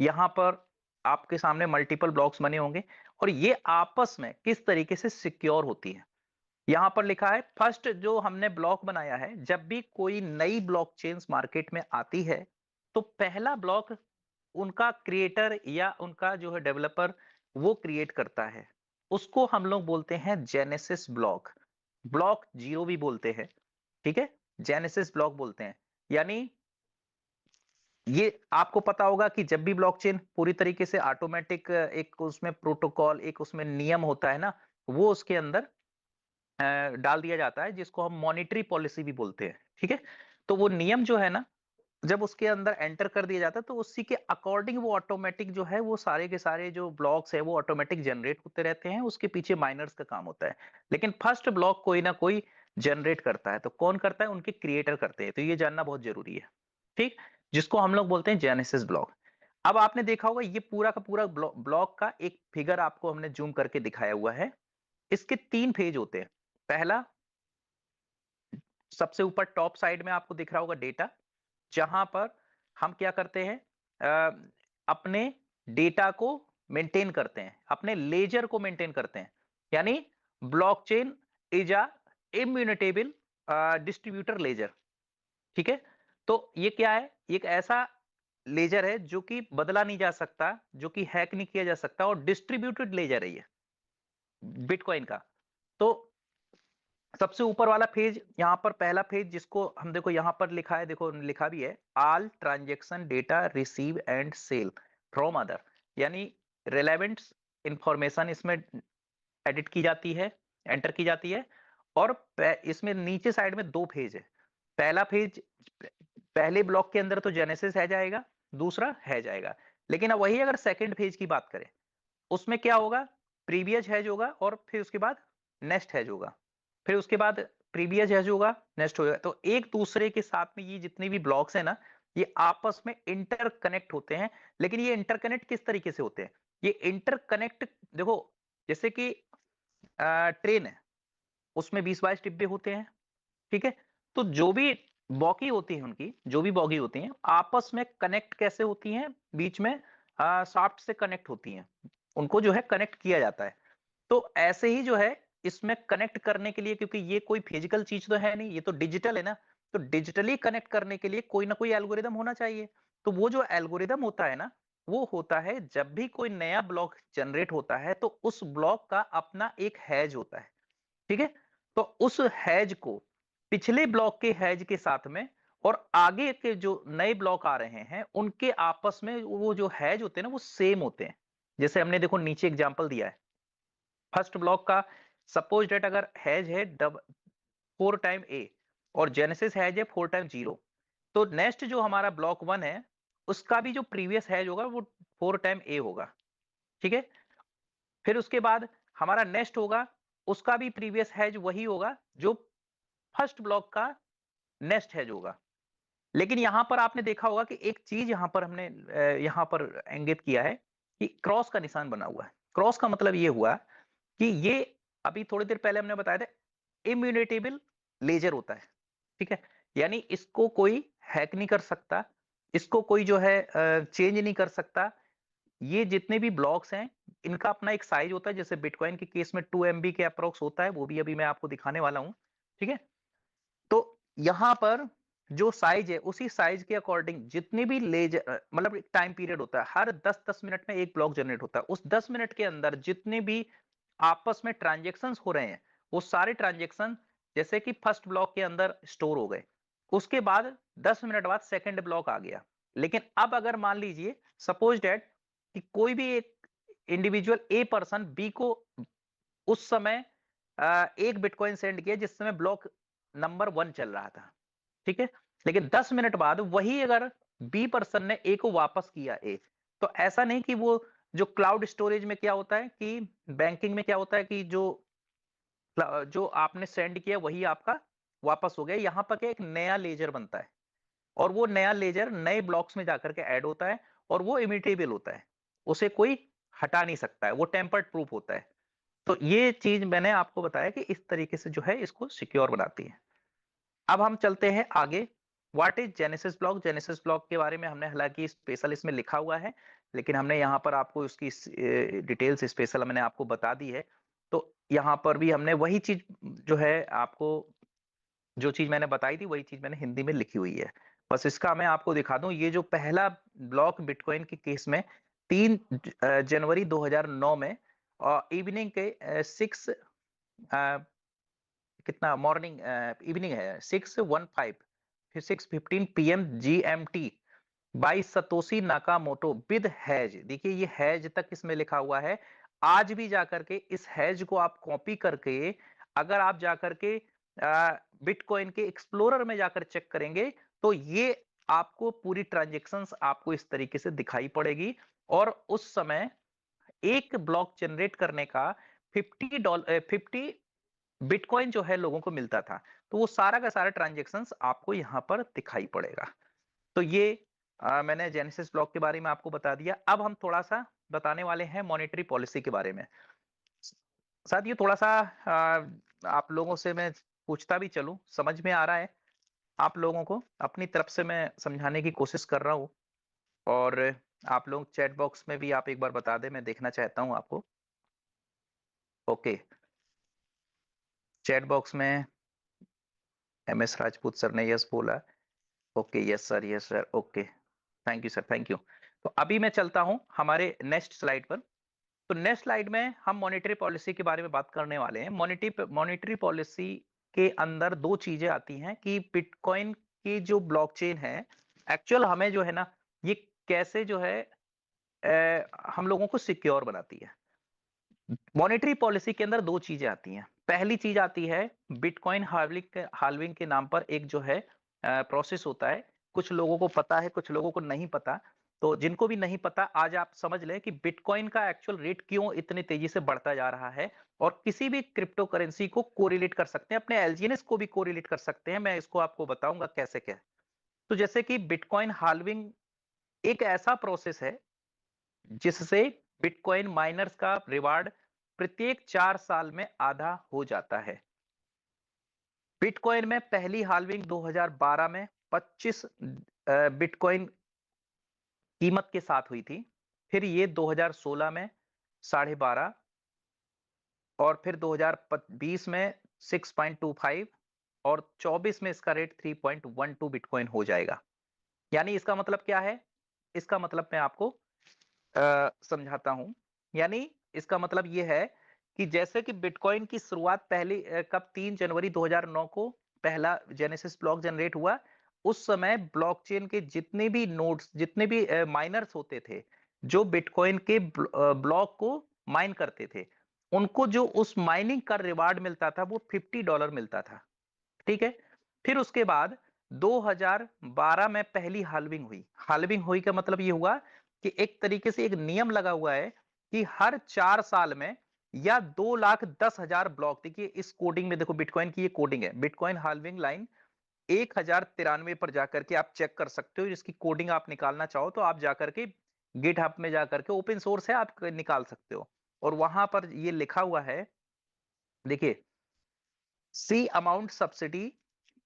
यहां पर आपके सामने मल्टीपल ब्लॉक्स बने होंगे और ये आपस में किस तरीके से सिक्योर होती है। यहां पर लिखा है फर्स्ट जो हमने ब्लॉक बनाया है, जब भी कोई नई ब्लॉकचेन्स मार्केट में आती है तो पहला ब्लॉक उनका क्रिएटर या उनका जो है डेवलपर वो क्रिएट करता है, उसको हम लोग बोलते हैं जेनेसिस ब्लॉक। ब्लॉक जीरो भी बोलते हैं, ठीक है, जेनेसिस ब्लॉक बोलते हैं। यानी ये आपको पता होगा कि जब भी ब्लॉकचेन पूरी तरीके से ऑटोमेटिक, एक उसमें प्रोटोकॉल, एक उसमें नियम होता है ना, वो उसके अंदर डाल दिया जाता है, जिसको हम मॉनिटरी पॉलिसी भी बोलते हैं। ठीक है, तो वो नियम जो है ना, जब उसके अंदर एंटर कर दिया जाता है तो उसी के अकॉर्डिंग वो ऑटोमेटिक जो है वो सारे के सारे जो ब्लॉक्स है वो ऑटोमेटिक जनरेट होते रहते हैं। उसके पीछे माइनर्स का काम होता है, लेकिन फर्स्ट ब्लॉक कोई ना कोई जनरेट करता है। तो कौन करता है? उनके क्रिएटर करते हैं। तो ये जानना बहुत जरूरी है, ठीक, जिसको हम लोग बोलते हैं जेनेसिस ब्लॉक। अब आपने देखा होगा ये पूरा का पूरा ब्लॉक का एक फिगर आपको हमने जूम करके दिखाया हुआ है। इसके 3 फेज होते हैं। पहला, सबसे ऊपर टॉप साइड में आपको दिख रहा होगा डेटा, जहां पर हम क्या करते हैं, अपने डेटा को मेंटेन करते हैं, अपने लेजर को मेंटेन करते हैं। यानी blockchain is a immutable distributor ledger. ठीक है, तो ये क्या है? एक ऐसा लेजर है जो कि बदला नहीं जा सकता, जो कि हैक नहीं किया जा सकता, और डिस्ट्रीब्यूटेड लेजर है ये बिटकॉइन का। तो सबसे ऊपर वाला फेज, यहां पर पहला फेज जिसको हम देखो यहां पर लिखा है, देखो लिखा भी है, all transaction data receive and sell from other. यानी रिलेवेंट इंफॉर्मेशन इसमें एडिट की जाती है, एंटर की जाती है। और इसमें नीचे साइड में 2 फेज है। पहला फेज पहले ब्लॉक के अंदर तो जेनेसिस है जाएगा, दूसरा है जाएगा। लेकिन अब वही अगर सेकंड फेज की बात करें, उसमें क्या होगा? प्रीवियस हैज होगा और फिर उसके बाद नेक्स्ट हैज होगा, फिर उसके बाद प्रीवियस हैज होगा, नेक्स्ट होगा। तो एक दूसरे के साथ में ये जितने भी ब्लॉक्स है ना, ये आपस में इंटरकनेक्ट होते हैं। लेकिन ये इंटरकनेक्ट किस तरीके से होते हैं? ये इंटरकनेक्ट देखो, जैसे कि ट्रेन है, उसमें 20-22 डिब्बे होते हैं, ठीक है, तो जो भी बॉगी होती है, उनकी जो भी बॉगी होती हैं, आपस में कनेक्ट कैसे होती हैं? बीच में शाफ्ट से कनेक्ट होती हैं, उनको जो है कनेक्ट किया जाता है। तो ऐसे ही जो है इसमें कनेक्ट करने के लिए, क्योंकि ये कोई फिजिकल चीज तो है नहीं, ये तो डिजिटल है ना, तो डिजिटली कनेक्ट करने के लिए कोई ना कोई एल्गोरिदम होना चाहिए। तो वो जो एल्गोरिदम होता है ना, वो होता है जब भी कोई नया ब्लॉक जनरेट होता है तो उस ब्लॉक का अपना एक हैज होता है। ठीक है, तो उस हैज को पिछले ब्लॉक के हैज के साथ में और आगे के जो नए ब्लॉक आ रहे हैं उनके आपस में वो जो हैज होते हैं ना, वो सेम होते हैं। जैसे हमने देखो नीचे एग्जांपल दिया है, फर्स्ट ब्लॉक का सपोज डेट अगर हैज है 4 टाइम ए और जेनेसिस हैज है 4 टाइम 0, तो नेक्स्ट जो हमारा ब्लॉक 1 है उसका भी जो प्रीवियस हैज होगा वो 4 टाइम ए होगा। ठीक है, फिर उसके बाद हमारा नेक्स्ट होगा, उसका भी प्रीवियस हैज वही होगा जो फर्स्ट ब्लॉक का नेक्स्ट हैज होगा। लेकिन यहां पर आपने देखा होगा कि एक चीज यहां पर हमने यहां पर इंगित किया है कि क्रॉस का निशान बना हुआ है। क्रॉस का मतलब ये हुआ कि ये अभी थोड़ी देर पहले हमने बताया था, इम्यूटेबल लेजर होता है। ठीक है, यानी इसको कोई हैक नहीं कर सकता, इसको कोई जो है चेंज नहीं कर सकता। ये जितने भी ब्लॉक्स हैं इनका अपना एक साइज होता है, जैसे बिटकॉइन के केस में 2 MB के अप्रोक्स होता है, वो भी अभी मैं आपको दिखाने वाला हूं। ठीक है, तो यहां पर जो साइज है उसी साइज के अकॉर्डिंग जितने भी लेजर, मतलब एक टाइम पीरियड होता है, हर 10-10 मिनट में एक ब्लॉक जनरेट होता है। उस 10 मिनट के अंदर जितने भी आपस में ट्रांजेक्शंस हो रहे हैं वो सारे ट्रांजेक्शन जैसे कि फर्स्ट ब्लॉक के अंदर स्टोर हो गए, उसके बाद 10 मिनट बाद सेकंड ब्लॉक आ गया। लेकिन अब अगर मान लीजिए सपोज डेट कि कोई भी एक इंडिविजुअल ए पर्सन बी को उस समय एक बिटकॉइन सेंड किया जिस समय ब्लॉक नंबर 1 चल रहा था, ठीक है? लेकिन 10 मिनट बाद वही अगर बी पर्सन ने ए को वापस किया ए, तो ऐसा नहीं कि वो जो क्लाउड स्टोरेज में क्या होता है कि बैंकिंग में क्या होता है कि जो आपने सेंड किया वही आपका वापस हो गया। यहाँ पर क्या एक नया लेजर बनता है और वो नया लेजर नए ब्लॉक्स में जाकर के ऐड होता है और वो इमिटेबल होता है, उसे कोई हटा नहीं सकता है, वो टेम्पर्ड प्रूफ होता है। तो ये चीज मैंने आपको बताया कि इस तरीके से जो है इसको सिक्योर बनाती है। अब हम चलते हैं आगे। What is genesis block? Genesis block के बारे में हमने हालांकि स्पेशल इसमें लिखा हुआ है, लेकिन हमने यहाँ पर आपको उसकी डिटेल्स स्पेशल मैंने आपको बता दी है। तो यहाँ पर भी हमने वही चीज जो है आपको जो चीज मैंने बताई थी वही चीज मैंने हिंदी में लिखी हुई है। बस इसका मैं आपको दिखा दूं, ये जो पहला ब्लॉक बिटकॉइन के केस में 3 जनवरी 2009 में इवनिंग के 6 कितना मॉर्निंग इवनिंग है 6:15 फिर 6:15 PM GMT by Satoshi Nakamoto with has. देखिए ये हैज तक इसमें लिखा हुआ है। आज भी जाकर के इस हैज को आप कॉपी करके अगर आप जाकर के बिटकॉइन के एक्सप्लोरर में जाकर चेक करेंगे तो ये आपको पूरी ट्रांजेक्शन्स आपको इस तरीके से दिखाई पड़ेगी। और उस समय एक ब्लॉक जनरेट करने का $50 बिटकॉइन जो है लोगों को मिलता था। तो वो सारा का सारा ट्रांजेक्शन्स आपको यहाँ पर दिखाई पड़ेगा। तो ये मैंने जेनेसिस ब्लॉक के बारे में आपको बता दिया। अब हम थोड़ा सा बताने वाले हैं मॉनेटरी पॉलिसी के बारे में। साथ ये थोड़ा सा आप लोगों से मैं पूछता भी चलूं, समझ में आ रहा है आप लोगों को? अपनी तरफ से मैं समझाने की कोशिश कर रहा हूं और आप लोग चैट बॉक्स में भी आप एक बार बता दें, मैं देखना चाहता हूं आपको। ओके, चैट बॉक्स में MS राजपूत सर ने यस बोला। Okay, yes sir, okay, thank you sir, thank you. तो अभी मैं चलता हूं हमारे नेक्स्ट स्लाइड पर। तो नेक्स्ट स्लाइड में हम मॉनेटरी पॉलिसी के बारे में बात करने वाले हैं। मॉनेटरी पॉलिसी के अंदर 2 चीजें आती हैं कि बिटकॉइन की जो ब्लॉकचेन है एक्चुअल हमें जो है ना ये कैसे जो है हम लोगों को सिक्योर बनाती है। मॉनेटरी पॉलिसी के अंदर 2 चीजें आती हैं। पहली चीज आती है बिटकॉइन हाल्विंग के नाम पर एक जो है प्रोसेस होता है। कुछ लोगों को पता है, कुछ लोगों को नहीं पता। तो जिनको भी नहीं पता आज आप समझ लें कि बिटकॉइन का एक्चुअल रेट क्यों इतनी तेजी से बढ़ता जा रहा है और किसी भी क्रिप्टो करेंसी को कोरिलेट कर सकते हैं, अपने एलजीएनएस को भी कोरिलेट कर सकते हैं। मैं इसको आपको बताऊंगा कैसे क्या। तो जैसे कि बिटकॉइन हाल्विंग एक ऐसा प्रोसेस है जिससे बिटकॉइन माइनर्स का रिवार्ड प्रत्येक 4 साल में आधा हो जाता है। बिटकॉइन में पहली हाल्विंग 2012 में 25 बिटकॉइन कीमत के साथ हुई थी। फिर ये 2016 में 12.5 और फिर 2020 में 6.25 और 24 में इसका रेट 3.12 बिटकॉइन हो जाएगा। यानी इसका मतलब क्या है? इसका मतलब मैं आपको समझाता हूं। यानी इसका मतलब यह है कि जैसे कि बिटकॉइन की शुरुआत पहली कब 3 जनवरी 2009 को पहला जेनेसिस ब्लॉक जनरेट हुआ। उस समय ब्लॉकचेन के जितने भी नोड्स, जितने भी माइनर्स होते थे जो बिटकॉइन के ब्लॉक को माइन करते थे, उनको जो उस माइनिंग का रिवार्ड मिलता था वो $50 मिलता था। ठीक है। फिर उसके बाद 2012 में पहली हाल्विंग हुई। हाल्विंग हुई का मतलब ये हुआ कि एक तरीके से एक नियम लगा हुआ है कि हर 4 साल में या 2,10,000 ब्लॉक। देखिए इस कोडिंग में देखो, बिटकॉइन की ये कोडिंग है, बिटकॉइन हाल्विंग लाइन 1093 पर जाकर के आप चेक कर सकते हो। इसकी कोडिंग आप निकालना चाहो तो आप जाकर के गिटहब में जाकर के, ओपन सोर्स है, आप निकाल सकते हो। और वहां पर ये लिखा हुआ है, देखिए, सी अमाउंट सब्सिडी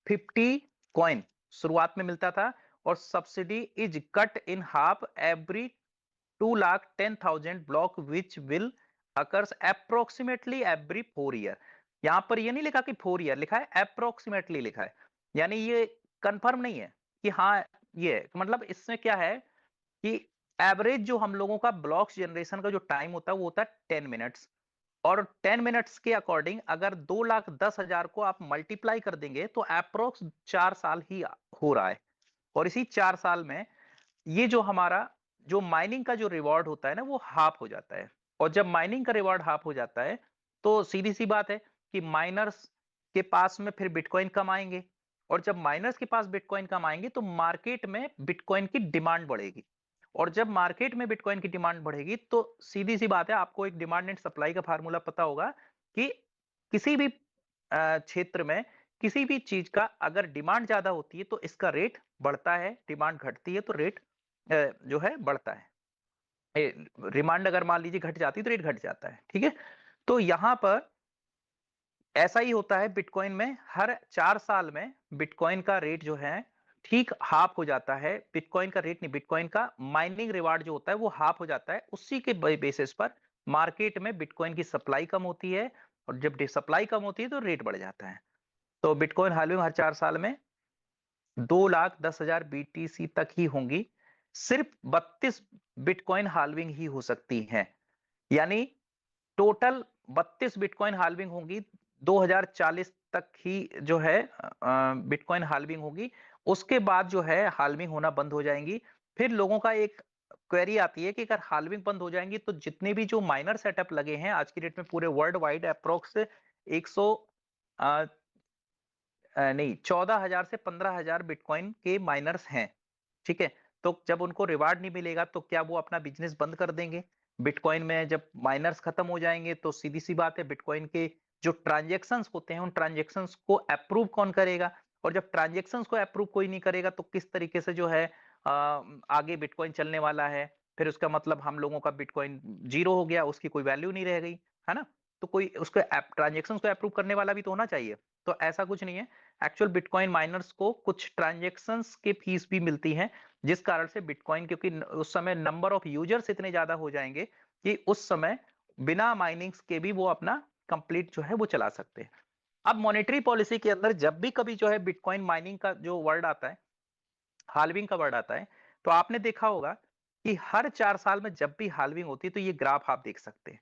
50 कॉइन शुरुआत में मिलता था और subsidy is cut in half every 2,10,000 block which will occurs approximately every 4 year. यहां पर ये नहीं लिखा कि 4 ईयर, लिखा है अप्रोक्सीमेटली लिखा है। यानी ये कंफर्म नहीं है कि हाँ ये मतलब इसमें क्या है कि एवरेज जो हम लोगों का ब्लॉक्स जनरेशन का जो टाइम होता है वो होता है 10 मिनट्स। और 10 मिनट्स के अकॉर्डिंग अगर 2,10,000 को आप मल्टीप्लाई कर देंगे तो अप्रोक्स 4 साल ही हो रहा है। और इसी 4 साल में ये जो हमारा जो माइनिंग का जो रिवॉर्ड होता है ना वो हाफ हो जाता है। और जब माइनिंग का रिवॉर्ड हाफ हो जाता है तो सीधी सी बात है कि माइनर्स के पास में फिर बिटकॉइन कम आएंगे। और जब माइनर्स के पास बिटकॉइन कम आएंगे तो मार्केट में बिटकॉइन की डिमांड बढ़ेगी। और जब मार्केट में बिटकॉइन की डिमांड बढ़ेगी तो सीधी सी बात है, आपको एक डिमांड एंड सप्लाई का फार्मूला पता होगा कि किसी भी क्षेत्र में किसी भी चीज का अगर डिमांड ज्यादा होती है तो इसका रेट बढ़ता है, डिमांड घटती है तो रेट जो है बढ़ता है। डिमांड अगर मान लीजिए घट जाती है तो रेट घट जाता है, ठीक है। तो यहां पर ऐसा ही होता है बिटकॉइन में, हर 4 साल में बिटकॉइन का रेट जो है ठीक हाफ हो जाता है। बिटकॉइन का रेट नहीं, बिटकॉइन का माइनिंग रिवार्ड जो होता है वो हाफ हो जाता है। उसी के बेसिस पर मार्केट में बिटकॉइन की सप्लाई कम होती है और जब सप्लाई कम होती है तो रेट बढ़ जाता है। तो बिटकॉइन हाल्विंग हर 4 साल में 2,10,000 BTC तक ही होंगी। सिर्फ 32 बिटकॉइन हाल्विंग ही हो सकती है, यानी टोटल 32 बिटकॉइन हाल्विंग होगी। 2040 तक ही जो है बिटकॉइन हाल्विंग होगी। उसके बाद जो है हाल्विंग होना बंद हो जाएंगी। फिर लोगों का एक क्वेरी आती है कि अगर हाल्विंग बंद हो जाएंगी तो जितने भी जो माइनर सेटअप लगे हैं आज की डेट में पूरे वर्ल्ड वाइड अप्रोक्स 100 नहीं 14,000 से 15,000 बिटकॉइन के माइनर्स हैं, ठीक है। तो जब उनको रिवार्ड नहीं मिलेगा तो क्या वो अपना बिजनेस बंद कर देंगे? बिटकॉइन में जब माइनर्स खत्म हो जाएंगे तो सीधी सी बात है बिटकॉइन के जो ट्रांजेक्शन्स होते हैं उन ट्रांजेक्शन्स को अप्रूव कौन करेगा? और जब ट्रांजेक्शन्स को अप्रूव कोई नहीं करेगा तो किस तरीके से जो है आगे बिटकॉइन चलने वाला है? फिर उसका मतलब हम लोगों का बिटकॉइन जीरो हो गया, उसकी कोई वैल्यू नहीं रह गई, है ना। तो कोई उसके ट्रांजेक्शन्स को अप्रूव करने वाला भी तो होना चाहिए। तो ऐसा कुछ नहीं है। एक्चुअल बिटकॉइन माइनर्स को कुछ ट्रांजैक्शंस के फीस भी मिलती हैं, जिस कारण से बिटकॉइन, क्योंकि उस समय नंबर ऑफ यूजर्स इतने ज्यादा हो जाएंगे कि उस समय बिना माइनिंग्स के भी वो अपना कंप्लीट जो है वो चला सकते हैं। अब मॉनेटरी पॉलिसी के अंदर जब भी कभी जो है बिटकॉइन माइनिंग का जो वर्ड आता है, हाल्विंग का वर्ड आता है, तो आपने देखा होगा कि हर 4 साल में जब भी हाल्विंग होती है तो ये ग्राफ आप देख सकते हैं।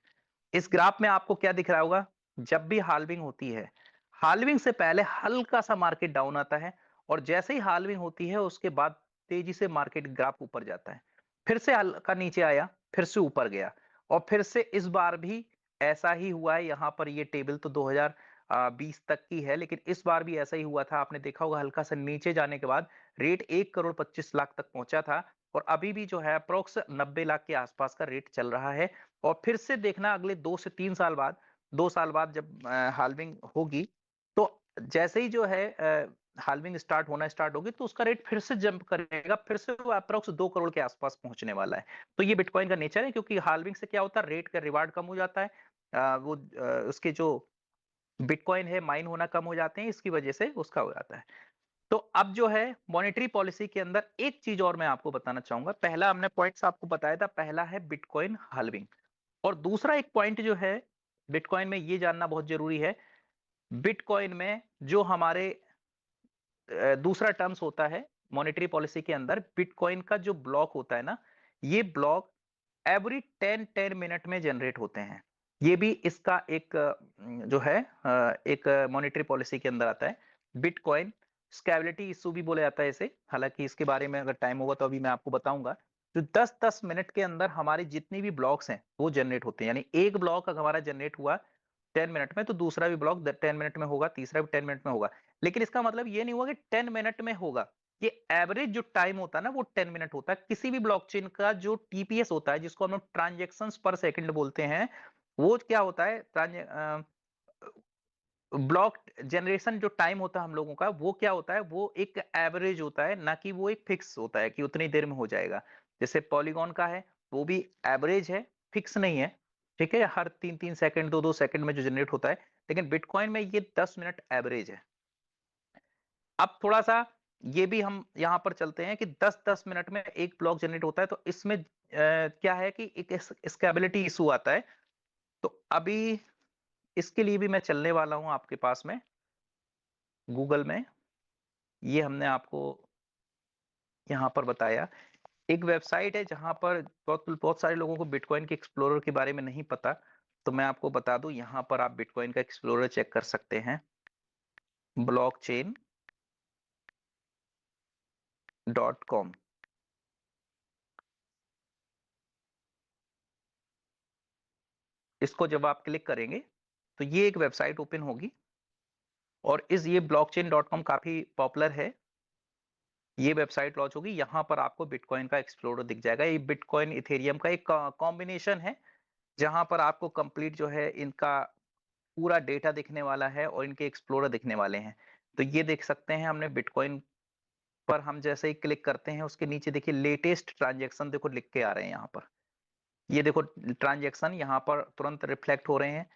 इस ग्राफ में आपको क्या दिख रहा होगा? जब भी हाल्विंग होती है, हाल्विंग से पहले हल्का सा मार्केट डाउन आता है और जैसे ही हाल्विंग होती है उसके बाद तेजी से मार्केट ग्राफ ऊपर जाता है। फिर से हल्का नीचे आया, फिर से ऊपर गया और फिर से इस बार भी ऐसा ही हुआ है। यहाँ पर ये टेबल तो 2020 तक की है, लेकिन इस बार भी ऐसा ही हुआ था। आपने देखा होगा हल्का सा नीचे जाने के बाद रेट 1,25,00,000 तक पहुंचा था और अभी भी जो है अप्रोक्स 90 लाख के आसपास का रेट चल रहा है। और फिर से देखना अगले 2 से 3 साल बाद, 2 साल बाद जब हाल्विंग होगी तो जैसे ही जो है हाल्विंग स्टार्ट होगी तो उसका रेट फिर से जंप करेगा, फिर से वो अप्रोक्स 2 करोड़ के आसपास पहुंचने वाला है। तो ये बिटकॉइन का नेचर है, क्योंकि हाल्विंग से क्या होता है, रेट का रिवार्ड कम हो जाता है। उसके जो बिटकॉइन है माइन होना कम हो जाते हैं, इसकी वजह से उसका हो जाता है। तो अब जो है मॉनेटरी पॉलिसी के अंदर एक चीज और मैं आपको बताना चाहूंगा। पहला हमने पॉइंट्स आपको बताया था, पहला है बिटकॉइन हाल्विंग, और दूसरा एक पॉइंट जो है बिटकॉइन में ये जानना बहुत जरूरी है। बिटकॉइन में जो हमारे दूसरा टर्म्स होता है मॉनेटरी पॉलिसी के अंदर, बिटकॉइन का जो ब्लॉक होता है ना, ये ब्लॉक एवरी 10 मिनट में जनरेट होते हैं। ये भी इसका एक जो है एक मॉनेटरी पॉलिसी के अंदर आता है। बिटकॉइन स्केलेबिलिटी इशू भी बोला जाता है इसे, हालांकि इसके बारे में अगर टाइम होगा तो अभी मैं आपको बताऊंगा। जो 10-10 मिनट के अंदर हमारे जितनी भी ब्लॉक्स हैं वो जनरेट होते हैं, यानी एक ब्लॉक अगर हमारा जनरेट हुआ 10 मिनट में तो दूसरा भी ब्लॉक 10 मिनट में होगा, तीसरा भी 10 मिनट में होगा। लेकिन इसका मतलब ये नहीं हुआ कि 10 मिनट में होगा। ये एवरेज जो टाइम होता है ना वो 10 मिनट होता है। किसी भी ब्लॉकचेन का जो टीपीएस होता है, जिसको हम लोग ट्रांजेक्शंस पर सेकंड बोलते हैं, वो क्या होता है, ब्लॉक जनरेशन जो टाइम होता है हम लोगों का, वो क्या होता है, वो एक एवरेज होता है, ना कि वो एक फिक्स होता है कि उतनी देर में हो जाएगा। जैसे पॉलीगॉन का है वो भी एवरेज है, फिक्स नहीं है, ठीक है। हर 3-3 सेकंड 2-2 सेकंड में जो जनरेट होता है, लेकिन बिटकॉइन में ये 10 मिनट एवरेज है। अब थोड़ा सा ये भी हम यहां पर चलते हैं कि 10-10 मिनट में एक ब्लॉक जनरेट होता है, तो इसमें क्या है कि एक स्केलेबिलिटी इशू आता है। तो अभी इसके लिए भी मैं चलने वाला हूं आपके पास में गूगल में। ये हमने आपको यहाँ पर बताया, एक वेबसाइट है जहां पर बहुत बहुत सारे लोगों को बिटकॉइन के एक्सप्लोरर के बारे में नहीं पता। तो मैं आपको बता दूं, यहां पर आप बिटकॉइन का एक्सप्लोरर चेक कर सकते हैं, blockchain.com। इसको जब आप क्लिक करेंगे तो ये एक वेबसाइट ओपन होगी, और ये blockchain.com काफी पॉपुलर है। ये वेबसाइट लॉन्च होगी, यहाँ पर आपको बिटकॉइन का एक्सप्लोरर दिख जाएगा। ये बिटकॉइन इथेरियम का एक कॉम्बिनेशन है, जहां पर आपको कंप्लीट जो है इनका पूरा डेटा दिखने वाला है और इनके एक्सप्लोरर दिखने वाले हैं। तो ये देख सकते हैं, हमने बिटकॉइन पर हम जैसे ही क्लिक करते हैं, उसके नीचे देखिए लेटेस्ट ट्रांजैक्शन देखो लिख के आ रहे हैं यहाँ पर। ये देखो ट्रांजैक्शन यहाँ पर तुरंत रिफ्लेक्ट हो रहे हैं,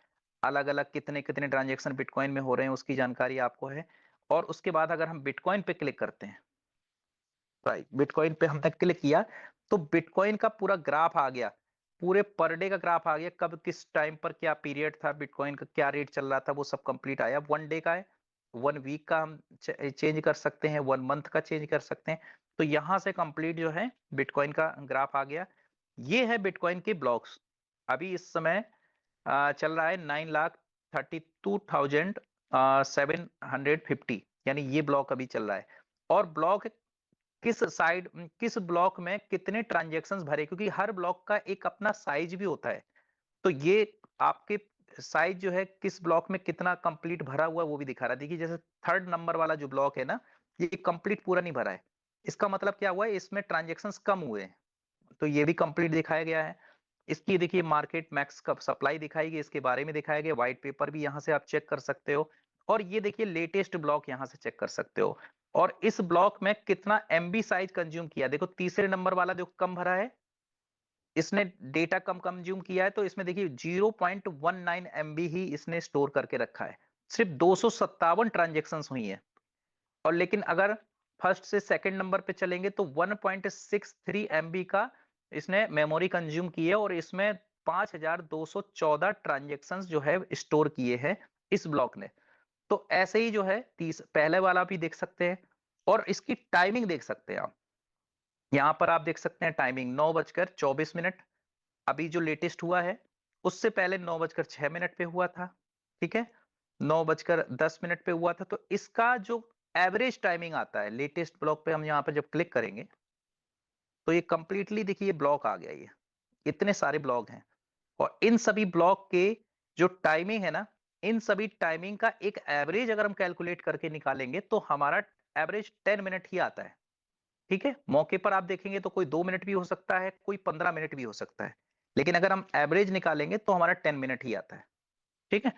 अलग अलग कितने कितने ट्रांजैक्शन बिटकॉइन में हो रहे हैं उसकी जानकारी आपको है। और उसके बाद अगर हम बिटकॉइन पे क्लिक करते हैं, राइट, बिटकॉइन पे हमने क्लिक किया तो बिटकॉइन का पूरा ग्राफ आ गया, पूरे पर डे का ग्राफ आ गया, कब किस टाइम पर क्या पीरियड था, बिटकॉइन का क्या रेट चल रहा था, वो सब कंप्लीट आया। 1 डे का है, 1 वीक का हम चेंज कर सकते हैं, 1 मंथ का चेंज कर सकते हैं। तो यहां से कंप्लीट जो है बिटकॉइन का ग्राफ आ गया। ये है बिटकॉइन के ब्लॉक्स। अभी इस समय चल रहा है 9,32,750, यानी ये ब्लॉक अभी चल रहा है। और ब्लॉक किस ब्लॉक में कितने ट्रांजैक्शंस भरे, क्योंकि हर ब्लॉक का एक अपना साइज भी होता है। तो ये आपके साइज जो है किस ब्लॉक में कितना कंप्लीट भरा हुआ है वो भी दिखा रहा है। देखिए जैसे 3rd नंबर वाला जो ब्लॉक है ना, ये कंप्लीट पूरा नहीं भरा है। इसका मतलब क्या हुआ है, इसमें ट्रांजैक्शंस कम हुए हैं, तो ये भी कंप्लीट दिखाया गया है। इसकी देखिए मार्केट मैक्स का सप्लाई दिखाई गई, इसके बारे में दिखाया गया, व्हाइट पेपर भी यहाँ से आप चेक कर सकते हो। और ये देखिए लेटेस्ट ब्लॉक यहाँ से चेक कर सकते हो। और इस ब्लॉक में कितना एमबी साइज कंज्यूम किया, देखो तीसरे नंबर वाला जो कम भरा है, इसने डेटा कम कंज्यूम किया है, तो इसमें देखिए 0.19 एमबी ही इसने स्टोर करके रखा है। सिर्फ 257 ट्रांजेक्शन हुई है। और लेकिन अगर फर्स्ट से सेकंड नंबर पे चलेंगे तो 1.63 एमबी का इसने मेमोरी कंज्यूम की है, और इसमें 5,214 ट्रांजेक्शंस जो है स्टोर किए हैं इस ब्लॉक ने। तो ऐसे ही जो है पहले वाला भी देख सकते हैं, और इसकी टाइमिंग देख सकते हैं आप। यहाँ पर आप देख सकते हैं टाइमिंग 9:24 अभी जो लेटेस्ट हुआ है, उससे पहले 9:06 पे हुआ था, ठीक है, 9:10 पे हुआ था। तो इसका जो एवरेज टाइमिंग आता है लेटेस्ट ब्लॉक पे, हम यहाँ पर जब क्लिक करेंगे तो ये कंप्लीटली देखिए ब्लॉक आ गया। ये इतने सारे ब्लॉक हैं, और इन सभी ब्लॉक के जो टाइमिंग है ना, इन सभी टाइमिंग का एक एवरेज अगर हम कैलकुलेट करके निकालेंगे तो हमारा एवरेज 10 मिनट ही आता है। ठीक है, मौके पर आप देखेंगे तो कोई 2 मिनट भी हो सकता है, कोई 15 मिनट भी हो सकता है, लेकिन अगर हम एवरेज निकालेंगे तो हमारा 10 मिनट ही आता है। ठीक है,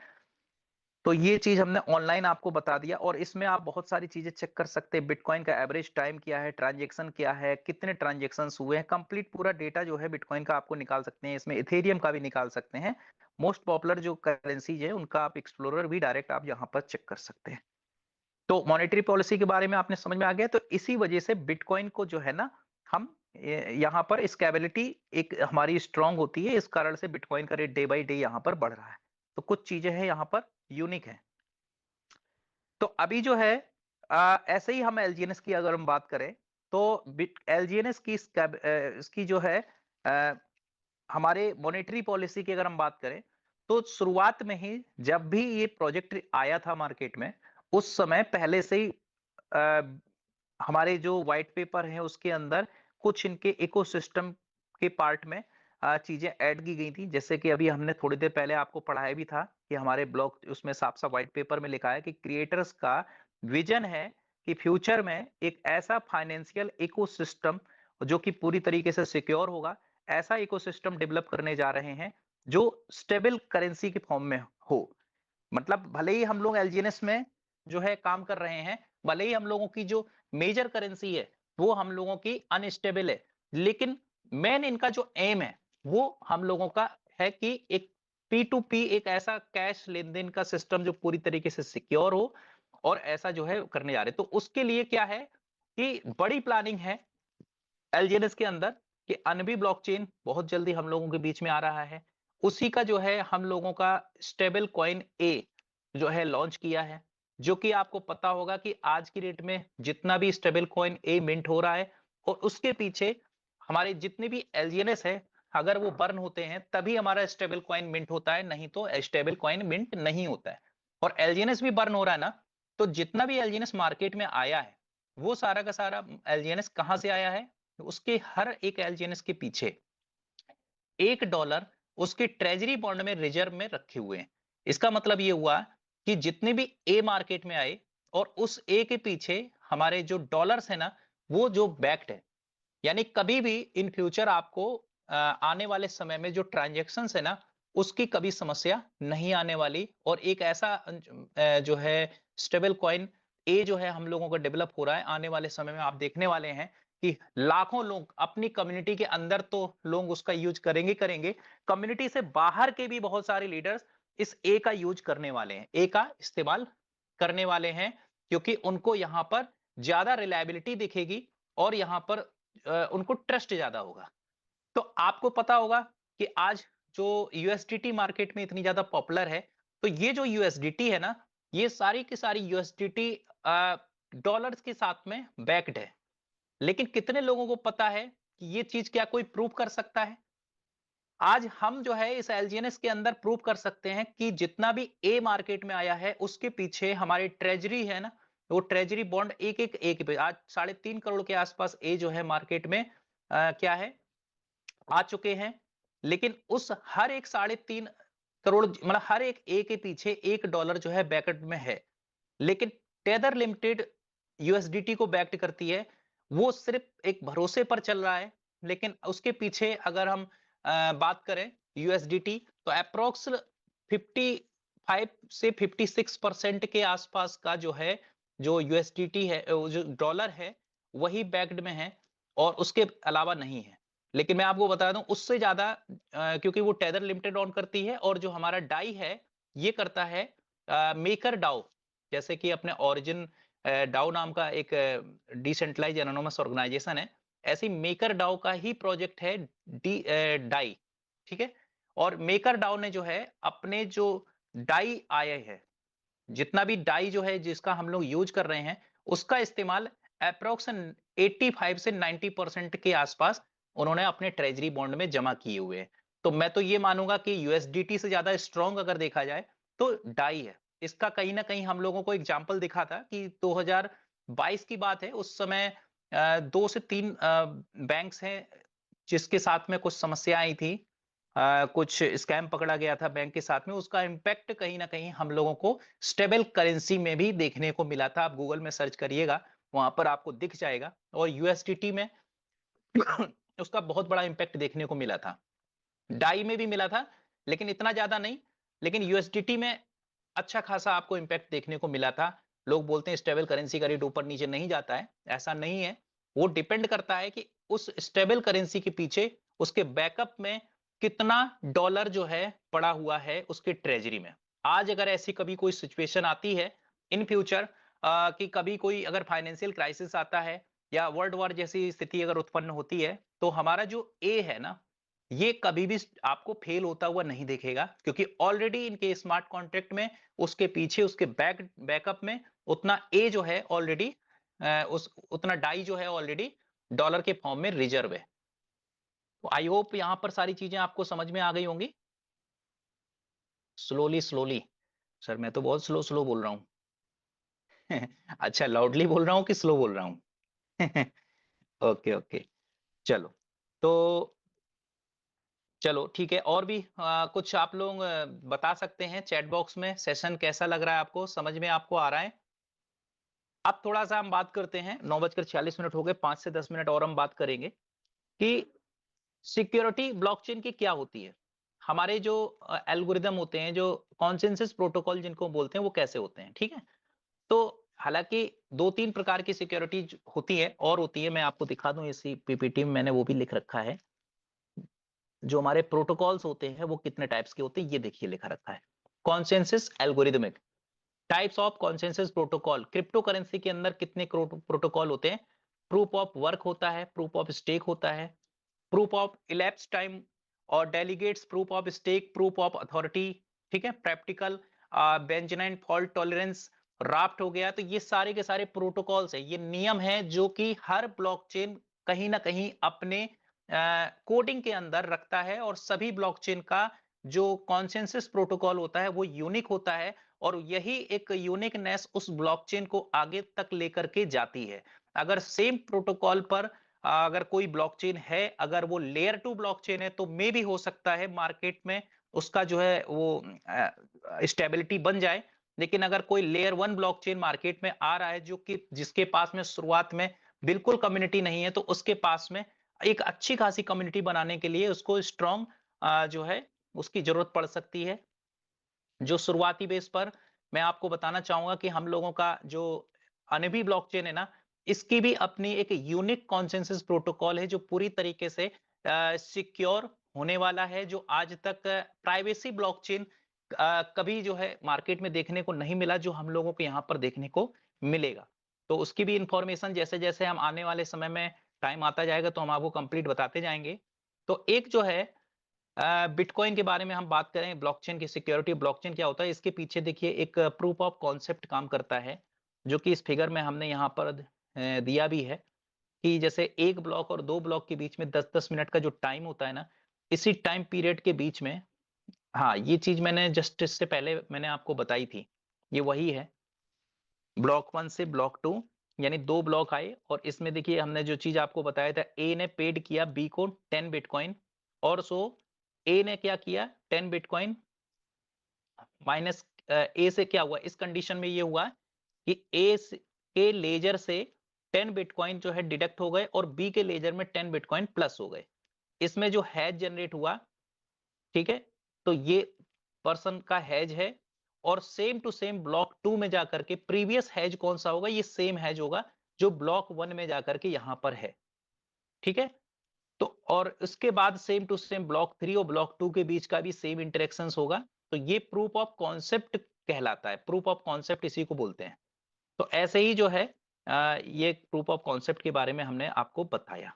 तो ये चीज हमने ऑनलाइन आपको बता दिया, और इसमें आप बहुत सारी चीजें चेक कर सकते हैं। बिटकॉइन का एवरेज टाइम क्या है, ट्रांजैक्शन क्या है, कितने ट्रांजैक्शंस हुए हैं, कंप्लीट पूरा डेटा जो है बिटकॉइन का आपको निकाल सकते हैं। इसमें इथेरियम का भी निकाल सकते हैं। मोस्ट पॉपुलर जो करेंसीज है उनका आप एक्सप्लोरर भी डायरेक्ट आप यहाँ पर चेक कर सकते हैं। तो मॉनेटरी पॉलिसी के बारे में आपने समझ में आ गया। तो इसी वजह से बिटकॉइन को जो है ना, हम यहाँ पर स्केबिलिटी एक हमारी स्ट्रांग होती है, इस कारण से बिटकॉइन का रेट डे बाई डे यहाँ पर बढ़ रहा है। तो कुछ चीजें हैं यहाँ पर यूनिक है। तो अभी जो है ऐसे ही हम एलजीएनएस की अगर हम बात करें तो एलजीएनएस की इसकी जो है हमारे मॉनेटरी पॉलिसी की अगर हम बात करें तो शुरुआत में ही जब भी ये प्रोजेक्ट आया था मार्केट में, उस समय पहले से ही हमारे जो व्हाइट पेपर है उसके अंदर कुछ इनके इकोसिस्टम के पार्ट में चीजें ऐड की गई थी। जैसे कि अभी हमने थोड़ी देर पहले आपको पढ़ाया भी था कि हमारे ब्लॉग उसमें साफ साफ व्हाइट पेपर में लिखा है कि क्रिएटर्स का विजन है कि फ्यूचर में एक ऐसा फाइनेंशियल इकोसिस्टम जो कि पूरी तरीके से सिक्योर होगा, ऐसा इकोसिस्टम डेवलप करने जा रहे हैं जो स्टेबल करेंसी के फॉर्म में हो। मतलब भले ही हम लोग एलजीएनएस में जो है काम कर रहे हैं, भले ही हम लोगों की जो मेजर करेंसी है वो हम लोगों की अनस्टेबल है, लेकिन मेन इनका जो एम है वो हम लोगों का है कि एक P2P एक ऐसा कैश लेन देन का सिस्टम जो पूरी तरीके से सिक्योर हो, और ऐसा जो है करने जा रहे। तो उसके लिए क्या है कि बड़ी प्लानिंग है एलजीएनएस के अंदर कि अनबी ब्लॉकचेन बहुत जल्दी हम लोगों के बीच में आ रहा है। उसी का जो है हम लोगों का स्टेबल कॉइन ए जो है लॉन्च किया है, जो कि आपको पता होगा कि आज की डेट में जितना भी स्टेबल कॉइन ए मिंट हो रहा है, और उसके पीछे हमारे जितने भी एलजीएनएस है अगर वो बर्न होते हैं तभी हमारा स्टेबल कॉइन मिंट होता है, नहीं तो स्टेबल कॉइन मिंट नहीं होता है। और एलजीएनएस भी बर्न हो रहा है ना, तो जितना भी एलजीएनएस मार्केट में आया है वो सारा का सारा एलजीएनएस कहां से आया है? उसके हर एक एलजीएनएस के पीछे $1 उसके ट्रेजरी बॉन्ड में रिजर्व में रखे हुए हैं। इसका मतलब ये हुआ कि जितने भी ए मार्केट में आए और उस ए के पीछे हमारे जो डॉलर्स है ना, वो जो बैक्ड है, यानी कभी भी इन फ्यूचर आपको आने वाले समय में जो ट्रांजैक्शंस है ना, उसकी कभी समस्या नहीं आने वाली। और एक ऐसा जो है स्टेबल कॉइन ए जो है हम लोगों का डेवलप हो रहा है, आने वाले समय में आप देखने वाले हैं कि लाखों लोग अपनी कम्युनिटी के अंदर तो लोग उसका यूज करेंगे करेंगे, कम्युनिटी से बाहर के भी बहुत सारे लीडर्स इस ए का यूज करने वाले हैं, ए का इस्तेमाल करने वाले हैं, क्योंकि उनको यहाँ पर ज्यादा रिलायबिलिटी दिखेगी और यहाँ पर उनको ट्रस्ट ज्यादा होगा। तो आपको पता होगा कि आज जो यूएसडीटी मार्केट में इतनी ज्यादा पॉपुलर है, तो ये जो यूएसडीटी है ना, ये सारी की सारी यूएसडीटी डॉलर्स के साथ में बैक्ड है। लेकिन कितने लोगों को पता है कि ये चीज क्या कोई प्रूव कर सकता है? आज हम जो है इस एलजीएनएस के अंदर प्रूव कर सकते हैं कि जितना भी ए मार्केट में आया है उसके पीछे हमारी ट्रेजरी है ना, वो ट्रेजरी बॉन्ड एक पे आज 3.5 करोड़ के आसपास ए जो है मार्केट में क्या है आ चुके हैं। लेकिन उस हर एक 3.5 करोड़ मतलब हर एक ए के पीछे $1 जो है बैकेट में है। लेकिन टेदर लिमिटेड यूएसडीटी को बैक्ड करती है, वो सिर्फ एक भरोसे पर चल रहा है। लेकिन उसके पीछे अगर हम बात करें यूएसडीटी, तो अप्रोक्स 55 से 56% के आसपास का जो है जो यूएसडीटी है, जो डॉलर है, वही बैक्ड में है और उसके अलावा नहीं है। लेकिन मैं आपको बता दूं उससे ज्यादा क्योंकि वो टेदर लिमिटेड ऑन करती है और जो हमारा डाई है ये करता है मेकर डाउ, जैसे कि अपने ओरिजिन डाउ नाम का एक डिसेंट्रलाइज एनोनिमस ऑर्गेनाइजेशन है, ऐसी मेकर डाउ का ही प्रोजेक्ट है डाई, ठीक है। और मेकर डाउ ने जो है अपने जो डाई आए है, जितना भी डाई जो है जिसका हम लोग यूज कर रहे हैं, उसका इस्तेमाल अप्रोक्स 85 से 90% के आसपास उन्होंने अपने ट्रेजरी बॉन्ड में जमा किए हुए हैं। तो मैं तो ये मानूंगा कि यूएसडीटी से ज्यादा स्ट्रॉन्ग अगर देखा जाए तो डाई है। इसका कहीं ना कहीं हम लोगों को एग्जाम्पल दिखा था कि 2022 की बात है, उस समय 2 से 3 बैंक्स हैं जिसके साथ में कुछ समस्या आई थी, कुछ स्कैम पकड़ा गया था बैंक के साथ में, उसका इम्पैक्ट कहीं ना कहीं हम लोगों को स्टेबल करेंसी में भी देखने को मिला था। आप गूगल में सर्च करिएगा, वहां पर आपको दिख जाएगा। और यूएसडीटी में उसका बहुत बड़ा इम्पैक्ट देखने को मिला था, डाई में भी मिला था लेकिन इतना ज्यादा नहीं, लेकिन यूएसडीटी में अच्छा खासा आपको इम्पैक्ट देखने को मिला था। लोग बोलते हैं स्टेबल करेंसी का रेट ऊपर नीचे नहीं जाता है, ऐसा नहीं है। वो डिपेंड करता है कि उस स्टेबल करेंसी के पीछे उसके बैकअप में कितना डॉलर जो है पड़ा हुआ है उसके ट्रेजरी में। आज अगर ऐसी कभी कोई सिचुएशन आती है इन फ्यूचर कि कभी कोई अगर फाइनेंशियल क्राइसिस आता है या वर्ल्ड वॉर जैसी स्थिति अगर उत्पन्न होती है, तो हमारा जो ए है ना, ये कभी भी आपको फेल होता हुआ नहीं देखेगा, क्योंकि ऑलरेडी इनके स्मार्ट कॉन्ट्रैक्ट में उसके पीछे उसके बैकअप में उतना ए जो है ऑलरेडी उस उतना डाई जो है ऑलरेडी डॉलर के फॉर्म में रिजर्व है। तो आई होप यहां पर सारी चीजें आपको समझ में आ गई होंगी। स्लोली स्लोली सर, मैं तो बहुत स्लो स्लो बोल रहा हूँ। अच्छा, लाउडली बोल रहा हूँ कि स्लो बोल रहा हूँ? ओके ओके, चलो तो चलो ठीक है। और भी कुछ आप लोग बता सकते हैं चैट बॉक्स में। सेशन कैसा लग रहा है आपको, समझ में आपको आ रहा है? अब थोड़ा सा हम बात करते हैं, 9:46 हो गए, 5 से 10 मिनट और हम बात करेंगे कि सिक्योरिटी ब्लॉकचेन की क्या होती है। हमारे जो एल्गोरिदम होते हैं, जो कॉन्सेंसस प्रोटोकॉल जिनको बोलते हैं, वो कैसे होते हैं, ठीक है। तो हालांकि 2-3 प्रकार की सिक्योरिटी होती है और होती है, मैं आपको दिखा दूं, इसी पीपीटी में मैंने वो भी लिख रखा है। जो हमारे प्रोटोकॉल्स होते हैं वो कितने टाइप्स के होते हैं, ये देखिए लिखा रखा है। Consensus algorithmic types of consensus protocol. Crypto currency के अंदर कितने प्रोटोकॉल होते हैं? प्रूफ ऑफ वर्क होता है, प्रूफ ऑफ स्टेक होता है, प्रूफ ऑफ इलेप्स टाइम और delegates proof of stake, proof of authority, ठीक है, practical Benjamin fault tolerance, raft हो गया। तो ये सारे के सारे प्रोटोकॉल्स है, ये नियम है जो कि हर ब्लॉकचेन कहीं ना कहीं अपने कोडिंग के अंदर रखता है और सभी ब्लॉकचेन का जो कॉन्सेंसस प्रोटोकॉल होता है वो यूनिक होता है और यही एक यूनिकनेस उस ब्लॉकचेन को आगे तक लेकर के जाती है। अगर सेम प्रोटोकॉल पर अगर कोई ब्लॉकचेन है, अगर वो लेयर 2 ब्लॉकचेन है तो मे भी हो सकता है मार्केट में उसका जो है वो स्टेबिलिटी बन जाए। लेकिन अगर कोई लेयर 1 ब्लॉकचेन मार्केट में आ रहा है जो कि जिसके पास में शुरुआत में बिल्कुल कम्युनिटी नहीं है, तो उसके पास में एक अच्छी खासी कम्युनिटी बनाने के लिए उसको स्ट्रॉन्ग जो है उसकी जरूरत पड़ सकती है। जो शुरुआती बेस पर मैं आपको बताना चाहूंगा कि हम लोगों का जो अनबी ब्लॉकचेन है ना, इसकी भी अपनी एक यूनिक कॉन्सेंसस प्रोटोकॉल है जो पूरी तरीके से सिक्योर होने वाला है, जो आज तक प्राइवेसी ब्लॉकचेन कभी जो है मार्केट में देखने को नहीं मिला, जो हम लोगों को यहाँ पर देखने को मिलेगा। तो उसकी भी इंफॉर्मेशन जैसे जैसे हम आने वाले समय में टाइम आता जाएगा तो हम आपको कंप्लीट बताते जाएंगे। तो एक जो है बिटकॉइन के बारे में हम बात करें, ब्लॉकचेन की सिक्योरिटी, ब्लॉकचेन क्या होता है, इसके पीछे देखिए एक प्रूफ ऑफ कॉन्सेप्ट काम करता है, जो कि इस फिगर में हमने यहाँ पर दिया भी है कि जैसे एक ब्लॉक और दो ब्लॉक के बीच में 10-10 मिनट का जो टाइम होता है ना, इसी टाइम पीरियड के बीच में, हाँ ये चीज मैंने जस्ट इससे पहले मैंने आपको बताई थी, ये वही है। ब्लॉक 1 से ब्लॉक 2 यानी दो ब्लॉक आए और इसमें देखिए हमने जो चीज आपको बताया था, ए ने पेड किया बी को 10 बिटकॉइन और सो ए ने क्या किया 10 बिटकॉइन माइनस ए से क्या हुआ, इस कंडीशन में ये हुआ कि ए के लेजर से 10 बिटकॉइन जो है डिडक्ट हो गए और बी के लेजर में 10 बिटकॉइन प्लस हो गए। इसमें जो हैज जनरेट हुआ, ठीक है, तो ये पर्सन का हैज है और सेम टू सेम ब्लॉक 2 में जाकर के प्रीवियस हैज कौन सा होगा, ये सेम हैज होगा जो ब्लॉक 1 में जाकर के यहां पर है, ठीक है। तो और उसके बाद सेम टू सेम ब्लॉक 3 और ब्लॉक 2 के बीच का भी सेम इंटरेक्शंस होगा। तो ये प्रूफ ऑफ कॉन्सेप्ट कहलाता है, प्रूफ ऑफ कॉन्सेप्ट इसी को बोलते हैं। तो ऐसे ही जो है ये प्रूफ ऑफ कॉन्सेप्ट के बारे में हमने आपको बताया।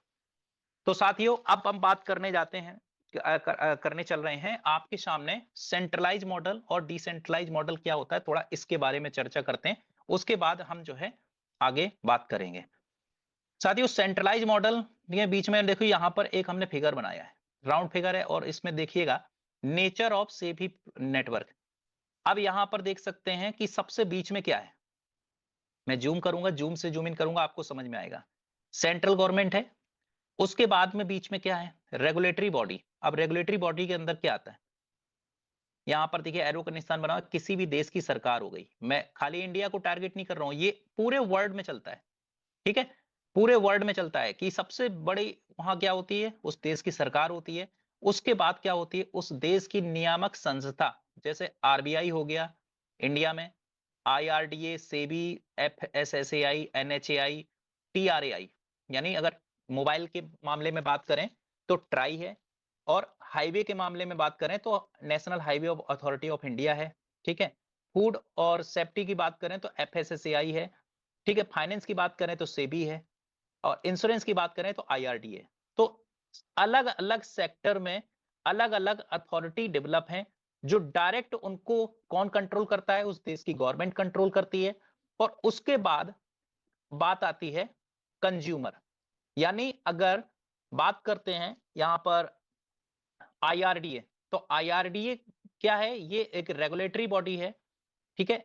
तो साथियों अब हम बात करने जाते हैं, करने चल रहे हैं आपके सामने सेंट्रलाइज मॉडल और डिसेंट्रलाइज मॉडल क्या होता है, थोड़ा इसके बारे में चर्चा करते हैं, उसके बाद हम जो है आगे बात करेंगे। साथियों सेंट्रलाइज मॉडल के बीच में देखो यहां पर एक हमने फिगर बनाया है, राउंड फिगर है और इसमें देखिएगा नेचर ऑफ सेफी नेटवर्क। अब यहां पर देख सकते हैं कि सबसे बीच में क्या है, मैं जूम करूंगा, जूम से जूम इन करूंगा, आपको समझ में आएगा। सेंट्रल गवर्नमेंट है, उसके बाद में बीच में क्या है, रेगुलेटरी बॉडी। अब रेगुलेटरी बॉडी के अंदर क्या आता है, यहां पर देखिए एरो का निशान बना, किसी भी देश की सरकार हो गई, मैं खाली इंडिया को टारगेट नहीं कर रहा हूं, ये पूरे वर्ल्ड में चलता है, ठीक है, पूरे वर्ल्ड में चलता है कि सबसे बड़ी वहां क्या होती है, उस देश की सरकार होती है। उसके बाद क्या होती है, उस देश की नियामक संस्था, जैसे आरबीआई हो गया इंडिया में, IRDA, SEBI, FSSAI, NHAI, TRAI, यानी अगर मोबाइल के मामले में बात करें तो ट्राई है, और हाईवे के मामले में बात करें तो national highway authority of India है, ठीक है। फूड और सेफ्टी की बात करें तो एफएसएसएआई है, ठीक है। फाइनेंस की बात करें तो सेबी है और इंश्योरेंस की बात करें तो आईआरडीए। तो अलग अलग सेक्टर में अलग अलग अथॉरिटी डेवलप हैं, जो डायरेक्ट उनको कौन कंट्रोल करता है, उस देश की गवर्नमेंट कंट्रोल करती है। और उसके बाद बात आती है कंज्यूमर, यानी अगर बात करते हैं यहां पर आईआरडीए, तो आईआरडीए क्या है, ये एक रेगुलेटरी बॉडी है, ठीक है।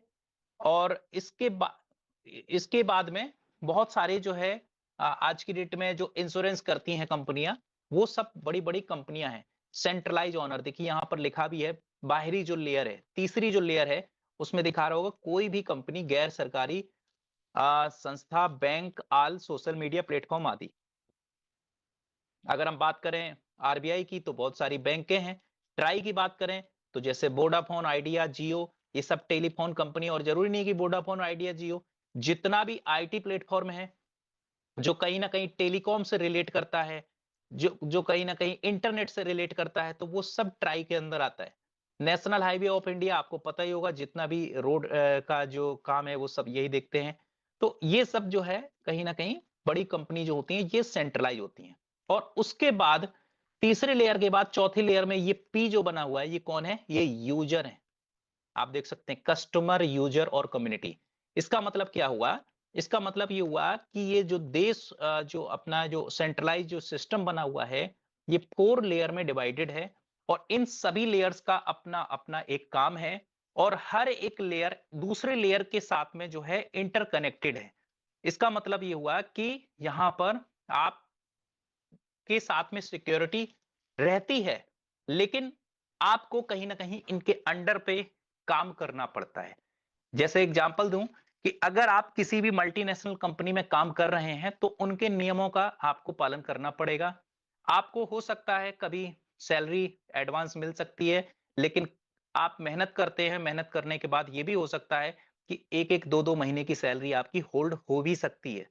और इसके बाद में बहुत सारे जो है आज की डेट में जो इंश्योरेंस करती हैं कंपनियां, वो सब बड़ी बड़ी कंपनियां हैं। सेंट्रलाइज ओनर देखिए यहां पर लिखा भी है, बाहरी जो लेयर है, तीसरी जो लेयर है उसमें दिखा रहा होगा कोई भी कंपनी, गैर सरकारी संस्था, बैंक, आल, सोशल मीडिया प्लेटफॉर्म आदि। अगर हम बात करें आरबीआई की तो बहुत सारी बैंकें हैं। ट्राई की बात करें तो जैसे वोडाफोन, आइडिया, जियो, ये सब टेलीफोन कंपनी, और जरूरी नहीं कि वोडाफोन, आइडिया, जियो, जितना भी आईटी प्लेटफॉर्म है जो कहीं ना कहीं टेलीकॉम से रिलेट करता है, जो कहीं ना कहीं इंटरनेट से रिलेट करता है, तो वो सब ट्राई के अंदर आता है। नेशनल हाईवे ऑफ इंडिया आपको पता ही होगा, जितना भी रोड का जो काम है वो सब यही देखते हैं। तो ये सब जो है कहीं ना कहीं बड़ी कंपनी जो होती हैं ये सेंट्रलाइज होती हैं। और उसके बाद तीसरे लेयर के बाद चौथी लेयर में ये पी जो बना हुआ है, ये कौन है, ये यूजर है। आप देख सकते हैं कस्टमर, यूजर और कम्युनिटी। इसका मतलब क्या हुआ, इसका मतलब ये हुआ कि ये जो देश जो अपना जो सेंट्रलाइज जो सिस्टम बना हुआ है ये 4 लेयर में डिवाइडेड है और इन सभी लेयर्स का अपना अपना एक काम है और हर एक लेयर दूसरे लेयर के साथ में जो है इंटरकनेक्टेड है। इसका मतलब ये हुआ कि यहां पर आप के साथ में सिक्योरिटी रहती है, लेकिन आपको कहीं ना कहीं इनके अंडर पे काम करना पड़ता है। जैसे एग्जांपल दूं कि अगर आप किसी भी मल्टीनेशनल कंपनी में काम कर रहे हैं तो उनके नियमों का आपको पालन करना पड़ेगा। आपको हो सकता है कभी सैलरी एडवांस मिल सकती है, लेकिन आप मेहनत करते हैं, मेहनत करने के बाद ये भी हो सकता है कि एक एक दो दो महीने की सैलरी आपकी होल्ड हो भी सकती है।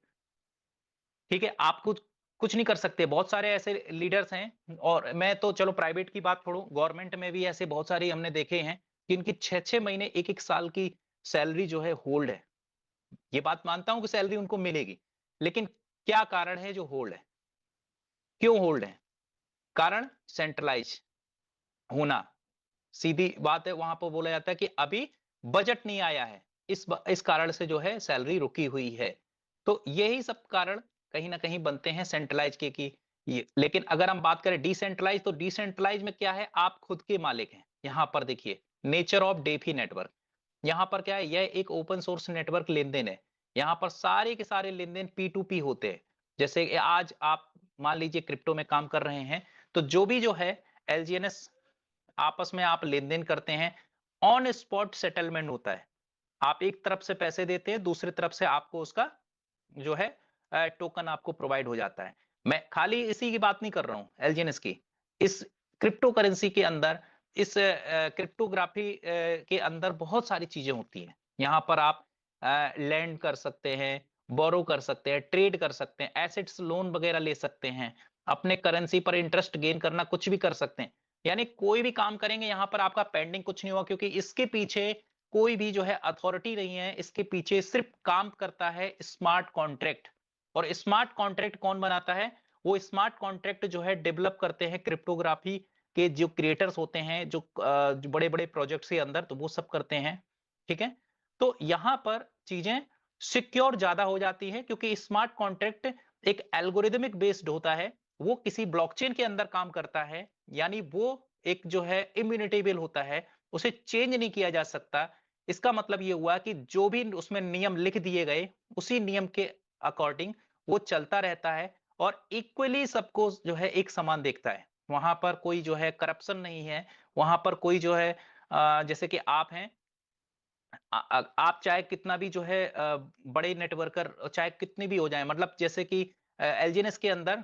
ठीक है, आप कुछ कुछ नहीं कर सकते। बहुत सारे ऐसे लीडर्स हैं और मैं तो चलो प्राइवेट की बात छोड़ूं, गवर्नमेंट में भी ऐसे बहुत सारे हमने देखे हैं कि इनकी 6-6 महीने, 1-1 साल की सैलरी जो है होल्ड है। ये बात मानता हूं कि सैलरी उनको मिलेगी, लेकिन क्या कारण है जो होल्ड है? क्यों होल्ड है? कारण सेंट्रलाइज होना। सीधी बात है, वहां पर बोला जाता है कि अभी बजट नहीं आया है, इस कारण से जो है सैलरी रुकी हुई है। तो यही सब कारण कहीं ना कहीं बनते हैं सेंट्रलाइज के कि ये। लेकिन अगर हम बात करें डिसेंट्रलाइज, तो डिसेंट्रलाइज में क्या है, आप खुद के मालिक हैं। यहां पर देखिए नेचर ऑफ डेफी नेटवर्क, यहां पर क्या है, यह एक ओपन सोर्स नेटवर्क लेन देन है। यहां पर सारे के सारे लेन देन P2P होते हैं। जैसे आज आप मान लीजिए क्रिप्टो में काम कर रहे हैं, तो जो भी जो है LGNS आपस में आप लेन देन करते हैं, ऑन स्पॉट सेटलमेंट होता है। आप एक तरफ से पैसे देते हैं, दूसरी तरफ से आपको उसका जो है टोकन आपको प्रोवाइड हो जाता है। मैं खाली इसी की बात नहीं कर रहा हूं एलजीएनएस की, इस क्रिप्टो करेंसी के अंदर, इस क्रिप्टोग्राफी के अंदर बहुत सारी चीजें होती हैं। यहां पर आप लैंड कर सकते हैं, बोरो कर सकते हैं, ट्रेड कर सकते हैं, एसेट्स लोन वगैरह ले सकते हैं, अपने करेंसी पर इंटरेस्ट गेन करना, कुछ भी कर सकते हैं। यानी कोई भी काम करेंगे यहां पर आपका पेंडिंग कुछ नहीं हुआ, क्योंकि इसके पीछे कोई भी जो है अथॉरिटी नहीं है। इसके पीछे सिर्फ काम करता है स्मार्ट कॉन्ट्रैक्ट। और स्मार्ट कॉन्ट्रैक्ट कौन बनाता है? वो स्मार्ट कॉन्ट्रैक्ट जो है डेवलप करते हैं क्रिप्टोग्राफी के जो क्रिएटर्स होते हैं, जो बड़े बड़े प्रोजेक्ट्स के अंदर, तो वो सब करते हैं। ठीक है, तो यहां पर चीजें सिक्योर ज्यादा हो जाती है, क्योंकि स्मार्ट कॉन्ट्रैक्ट एक एल्गोरिदमिक बेस्ड होता है। वो किसी ब्लॉकचेन के अंदर काम करता है, यानी वो एक जो है इम्यूटेबल होता है, उसे चेंज नहीं किया जा सकता। इसका मतलब ये हुआ कि जो भी उसमें नियम लिख दिए गए, उसी नियम के अकॉर्डिंग वो चलता रहता है और इक्वली सबको जो है एक समान देखता है। वहां पर कोई जो है करप्शन नहीं है। वहां पर कोई जो है जैसे कि आप हैं, आप चाहे कितना भी जो है बड़े नेटवर्कर, चाहे कितने भी हो जाए, मतलब जैसे कि एलजीएनएस के अंदर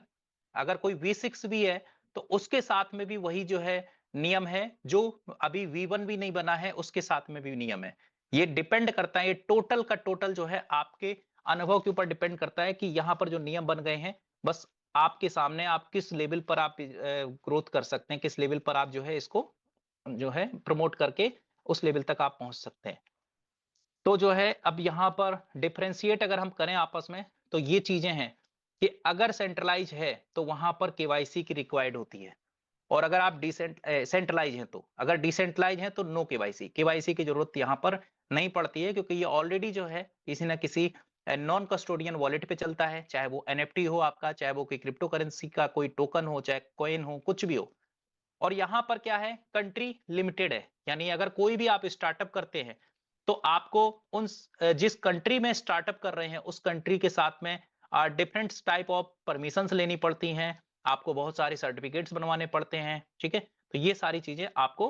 अगर कोई V6 भी है, तो उसके साथ में भी वही जो है नियम है। जो अभी V1 भी नहीं बना है, उसके साथ में भी नियम है। ये डिपेंड करता है, ये टोटल का टोटल जो है आपके अनुभव के ऊपर डिपेंड करता है कि यहाँ पर जो नियम बन गए हैं, बस आपके सामने आप किस लेवल पर आप ग्रोथ कर सकते हैं, किस लेवल पर आप जो है इसको जो है प्रमोट करके उस लेवल तक आप पहुंच सकते हैं। तो जो है अब यहाँ पर डिफरेंशिएट अगर हम करें आपस में, तो ये चीजें हैं कि अगर सेंट्रलाइज है तो वहां पर केवाईसी की रिक्वायर्ड होती है, और अगर आप सेंट्रलाइज हैं, तो अगर डिसेंट्रलाइज हैं तो नो केवाईसी, केवाईसी की जरूरत यहाँ पर नहीं पड़ती है, क्योंकि ये ऑलरेडी जो है किसी ना किसी नॉन कस्टोडियन वॉलेट पे चलता है। चाहे वो एनएफटी हो आपका, चाहे वो कोई क्रिप्टो करेंसी का कोई टोकन हो, चाहे कॉइन हो, कुछ भी हो। और यहाँ पर क्या है, कंट्री लिमिटेड है। यानी अगर कोई भी आप स्टार्टअप करते हैं, तो आपको उन जिस कंट्री में स्टार्टअप कर रहे हैं, उस कंट्री के साथ में डिफरेंट टाइप ऑफ परमिशंस लेनी पड़ती हैं। आपको बहुत सारे सर्टिफिकेट्स बनवाने पड़ते हैं। ठीक है, तो ये सारी चीजें आपको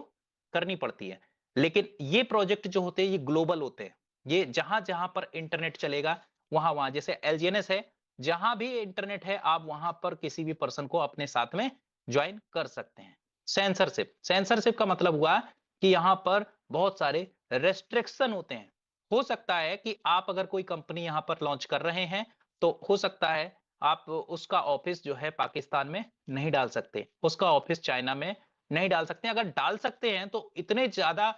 करनी पड़ती है। लेकिन ये प्रोजेक्ट जो होते हैं ये ग्लोबल होते हैं। ये जहां जहां पर इंटरनेट चलेगा वहां वहां, जैसे एलजीएनएस है, जहां भी इंटरनेट है आप वहां पर किसी भी पर्सन को अपने साथ में ज्वाइन कर सकते हैं। सेंसरशिप, सेंसरशिप का मतलब हुआ कि यहां पर बहुत सारे रेस्ट्रिक्शन होते हैं। हो सकता है कि आप अगर कोई कंपनी यहां पर लॉन्च कर रहे हैं, तो हो सकता है आप उसका ऑफिस जो है पाकिस्तान में नहीं डाल सकते, उसका ऑफिस चाइना में नहीं डाल सकते। अगर डाल सकते हैं तो इतने ज्यादा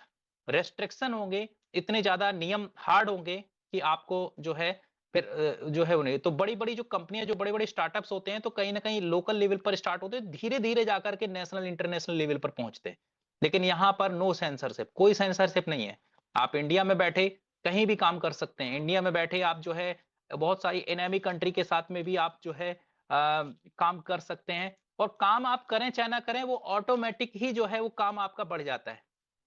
रेस्ट्रिक्शन होंगे, इतने ज्यादा नियम हार्ड होंगे कि आपको जो है फिर जो है उन्हें, तो बड़ी बड़ी जो कंपनियां, जो बड़े बड़े स्टार्टअप्स होते हैं, तो कहीं ना कहीं लोकल लेवल पर स्टार्ट होते हैं, धीरे धीरे जाकर के नेशनल इंटरनेशनल लेवल पर पहुंचते हैं। लेकिन यहाँ पर नो सेंसरशिप, कोई सेंसरशिप नहीं है। आप इंडिया में बैठे कहीं भी काम कर सकते हैं। इंडिया में बैठे आप जो है बहुत सारी एनिमी कंट्री के साथ में भी आप जो है काम कर सकते हैं। और काम आप करें चाहे ना करें, वो ऑटोमेटिक ही जो है वो काम आपका बढ़ जाता है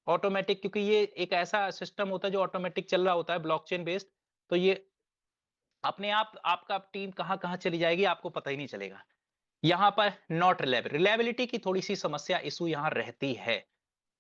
ऑटोमेटिक, क्योंकि ये एक ऐसा सिस्टम होता है जो ऑटोमेटिक चल रहा होता है ब्लॉकचेन बेस्ड। तो ये अपने आप आपका टीम कहाँ कहाँ चली जाएगी आपको पता ही नहीं चलेगा। यहाँ पर नॉट रिलायबल, रिलायबिलिटी की थोड़ी सी समस्या इशू यहाँ रहती है।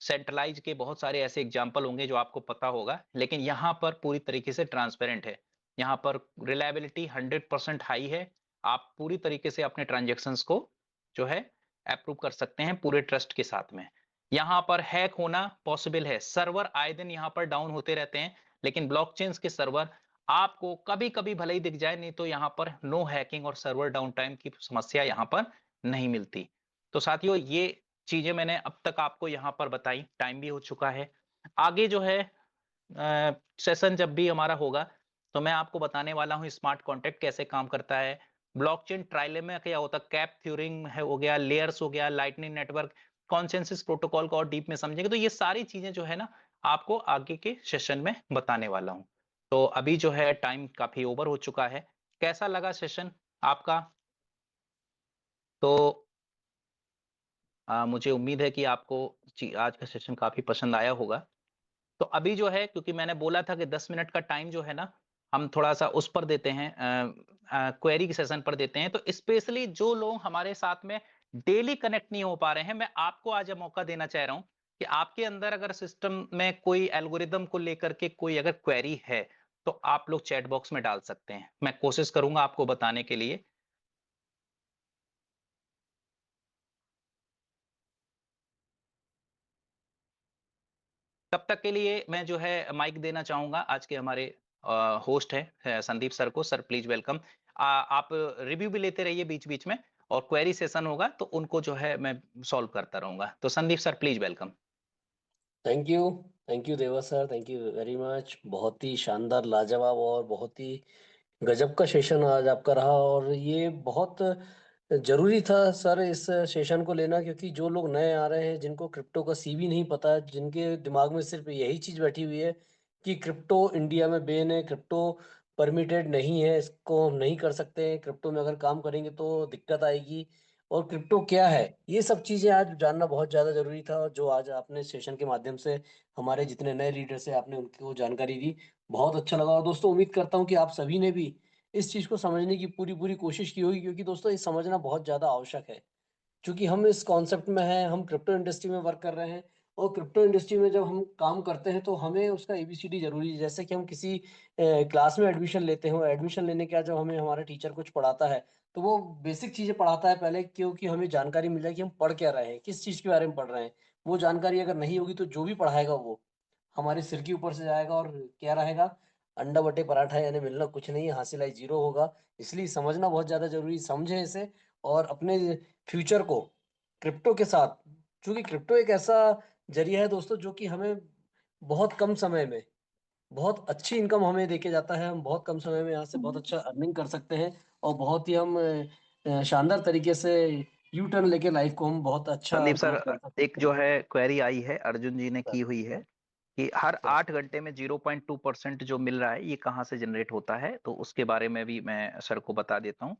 सेंट्रलाइज के बहुत सारे ऐसे एग्जाम्पल होंगे जो आपको पता होगा, लेकिन यहाँ पर पूरी तरीके से ट्रांसपेरेंट है। यहाँ पर रिलायबिलिटी 100% हाई है। आप पूरी तरीके से अपने ट्रांजेक्शन्स को जो है अप्रूव कर सकते हैं पूरे ट्रस्ट के साथ में। यहाँ पर हैक होना पॉसिबल है, सर्वर आए दिन यहाँ पर डाउन होते रहते हैं, लेकिन ब्लॉकचेन्स के सर्वर आपको कभी कभी भले ही दिख जाए, नहीं तो यहाँ पर नो हैकिंग और सर्वर डाउन टाइम की समस्या यहाँ पर नहीं मिलती। तो साथियों, ये चीजें मैंने अब तक आपको यहाँ पर बताई, टाइम भी हो चुका है। आगे जो है सेशन जब भी हमारा होगा तो मैं आपको बताने वाला हूँ स्मार्ट कॉन्ट्रैक्ट कैसे काम करता है, ब्लॉकचेन ट्रायलेमा क्या होता है, कैप थ्योरिंग है हो गया, लेयर्स हो गया, लाइटनिंग नेटवर्क, कॉन्सेंसस प्रोटोकॉल को और डीप में समझेंगे। तो ये सारी चीजें जो है ना आपको आगे के सेशन में बताने वाला हूँ। तो अभी जो है टाइम काफी ओवर हो चुका है। कैसा लगा सेशन आपका? तो मुझे उम्मीद है कि आपको आज का सेशन काफी पसंद आया होगा। तो अभी जो है, क्योंकि मैंने बोला था कि 10 मिनट का टाइम जो है ना हम थोड़ा सा उस पर देते हैं, क्वेरी के सेशन पर देते हैं। तो स्पेशली जो लोग हमारे साथ में डेली कनेक्ट नहीं हो पा रहे हैं, मैं आपको आज मौका देना चाह रहा हूं कि आपके अंदर अगर सिस्टम में कोई एल्गोरिदम को लेकर के कोई अगर क्वेरी है तो आप लोग चैट बॉक्स में डाल सकते हैं। मैं कोशिश करूंगा आपको बताने के लिए। तब तक के लिए मैं जो है माइक देना चाहूंगा आज के हमारे होस्ट हैं संदीप सर को। Sir please welcome. आप रिव्यू भी लेते रहिए बीच बीच में, और क्वेरी सेशन होगा तो उनको जो है मैं सॉल्व करता रहूंगा। तो Sandeep sir please welcome. Thank you Deva sir, thank you very much. बहुत ही शानदार, लाजवाब और बहुत ही गजब का सेशन आज आपका रहा, और ये बहुत जरूरी था सर इस सेशन को लेना, क्योंकि जो लोग नए आ रहे हैं, जिनको क्रिप्टो का सीवी नहीं पता है, जिनके दिमाग में सिर्फ यही चीज बैठी हुई है कि क्रिप्टो इंडिया में बैन है, क्रिप्टो परमिटेड नहीं है, इसको हम नहीं कर सकते हैं, क्रिप्टो में अगर काम करेंगे तो दिक्कत आएगी, और क्रिप्टो क्या है, ये सब चीजें आज जानना बहुत ज्यादा जरूरी था। और जो आज आपने सेशन के माध्यम से हमारे जितने नए लीडर्स हैं आपने उनको जानकारी दी, बहुत अच्छा लगा। और दोस्तों उम्मीद करता हूँ कि आप सभी ने भी इस चीज को समझने की पूरी पूरी कोशिश की होगी, क्योंकि दोस्तों ये समझना बहुत ज्यादा आवश्यक है। क्योंकि हम इस कॉन्सेप्ट में हैं, हम क्रिप्टो इंडस्ट्री में वर्क कर रहे हैं, और क्रिप्टो इंडस्ट्री में जब हम काम करते हैं तो हमें उसका एबीसीडी जरूरी है। जैसे कि हम किसी क्लास में एडमिशन लेते हैं, एडमिशन लेने के बाद जब हमें हमारा टीचर कुछ पढ़ाता है तो वो बेसिक चीजें पढ़ाता है पहले, क्योंकि हमें जानकारी मिल जाए कि हम पढ़ क्या रहे हैं, किस चीज के बारे में पढ़ रहे हैं। वो जानकारी अगर नहीं होगी तो जो भी पढ़ाएगा वो हमारे सिर के ऊपर से जाएगा, और क्या रहेगा, अंडा बटे पराठा, यानी मिलना कुछ नहीं, हासिल आई जीरो होगा। इसलिए समझना बहुत ज्यादा जरूरी, समझे इसे और अपने फ्यूचर को क्रिप्टो के साथ, क्योंकि क्रिप्टो एक ऐसा जरिया है दोस्तों जो कि हमें बहुत कम समय में बहुत अच्छी इनकम हमें देके जाता है। हम बहुत कम समय में यहाँ से बहुत अच्छा अर्निंग कर सकते हैं, और बहुत ही हम शानदार तरीके से यू टर्न लेके लाइफ को हम बहुत अच्छा संदीप सर, ग्रो कर सकते एक जो है क्वेरी आई है अर्जुन जी ने की हुई है कि हर हैं। 8 घंटे में 0.2% जो मिल रहा है ये कहाँ से जनरेट होता है, तो उसके बारे में भी मैं सर को बता देता हूँ।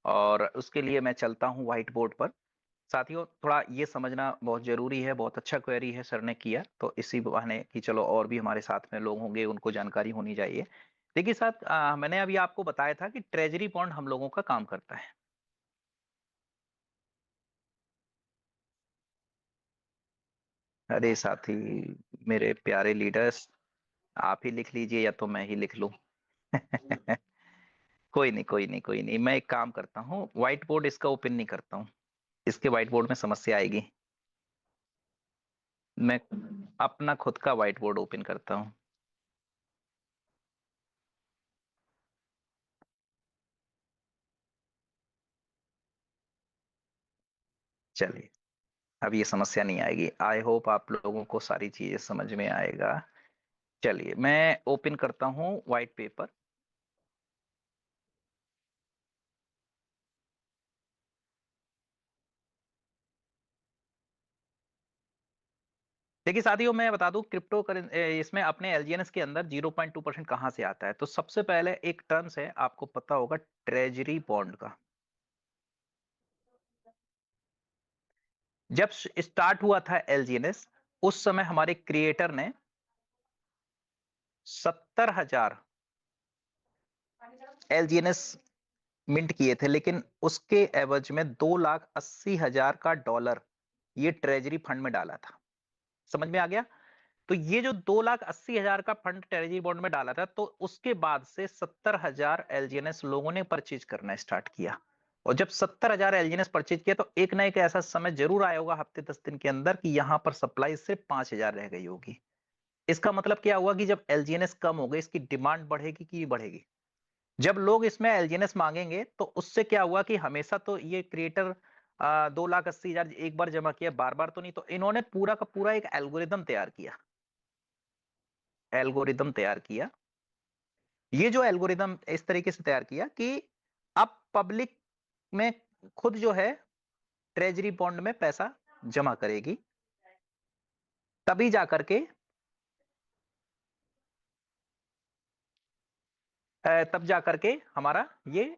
और उसके लिए मैं चलता हूँ व्हाइट बोर्ड पर। साथियों, थोड़ा ये समझना बहुत जरूरी है, बहुत अच्छा क्वेरी है सर ने किया, तो इसी बहाने कि चलो और भी हमारे साथ में लोग होंगे उनको जानकारी होनी चाहिए। देखिए साथ मैंने अभी आपको बताया था कि ट्रेजरी बॉन्ड हम लोगों का काम करता है। अरे साथी, मेरे प्यारे लीडर्स, आप ही लिख लीजिए या तो मैं ही लिख लूं। कोई नहीं कोई नहीं कोई नहीं, मैं एक काम करता हूँ, व्हाइट बोर्ड इसका ओपन नहीं करता हूँ, इसके व्हाइट बोर्ड में समस्या आएगी। मैं अपना खुद का व्हाइट बोर्ड ओपन करता हूँ। चलिए, अब ये समस्या नहीं आएगी। आई होप आप लोगों को सारी चीजें समझ में आएगा। चलिए, मैं ओपन करता हूँ व्हाइट पेपर। देखिए साथियों, मैं बता दूं क्रिप्टो इसमें अपने एलजीएनएस के अंदर 0.2% कहां से आता है। तो सबसे पहले एक टर्म्स है, आपको पता होगा, ट्रेजरी बॉन्ड का। जब स्टार्ट हुआ था LGNS, उस समय हमारे क्रिएटर ने 70,000 LGNS मिंट किए थे, लेकिन उसके एवज में 2,80,000 का डॉलर ये ट्रेजरी फंड में डाला था। समझ में आ गया? तो ये जो 2,80,000 का फंड ट्रेजरी बॉन्ड में डाला था, तो उसके बाद से 70,000 LGNS लोगों ने परचेज करना स्टार्ट किया। और जब 70,000 LGNS परचेज किया, तो एक ना एक ऐसा समय जरूर आया होगा हफ्ते 10 दिन के अंदर कि यहां पर सप्लाई सिर्फ 5,000 रह गई होगी। इसका मतलब क्या हुआ कि जब LGNS कम हो गई, इसकी डिमांड बढ़ेगी कि बढ़ेगी? जब लोग इसमें LGNS मांगेंगे, तो उससे क्या हुआ कि हमेशा तो ये क्रिएटर 2,80,000 एक बार जमा किया, बार बार तो नहीं, तो इन्होंने पूरा का पूरा एक एल्गोरिदम तैयार किया। ये जो एल्गोरिदम इस तरीके से तैयार किया कि अब पब्लिक में खुद जो है ट्रेजरी बॉन्ड में पैसा जमा करेगी, तभी जाकर के तब जाकर के हमारा ये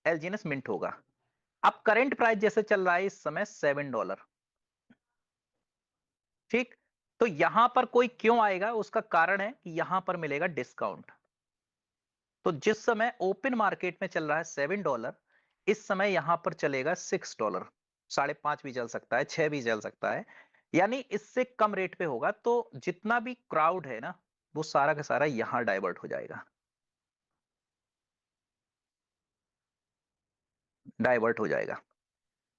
LGNS मिंट होगा। अब करंट प्राइस जैसे चल रहा है इस समय $7, ठीक? तो यहां पर कोई क्यों आएगा? उसका कारण है कि यहां पर मिलेगा डिस्काउंट। तो जिस समय ओपन मार्केट में चल रहा है $7, इस समय यहां पर चलेगा $6, 5.5 भी चल सकता है, 6 भी चल सकता है, यानी इससे कम रेट पे होगा। तो जितना भी क्राउड है ना, वो सारा का सारा यहां डाइवर्ट हो जाएगा,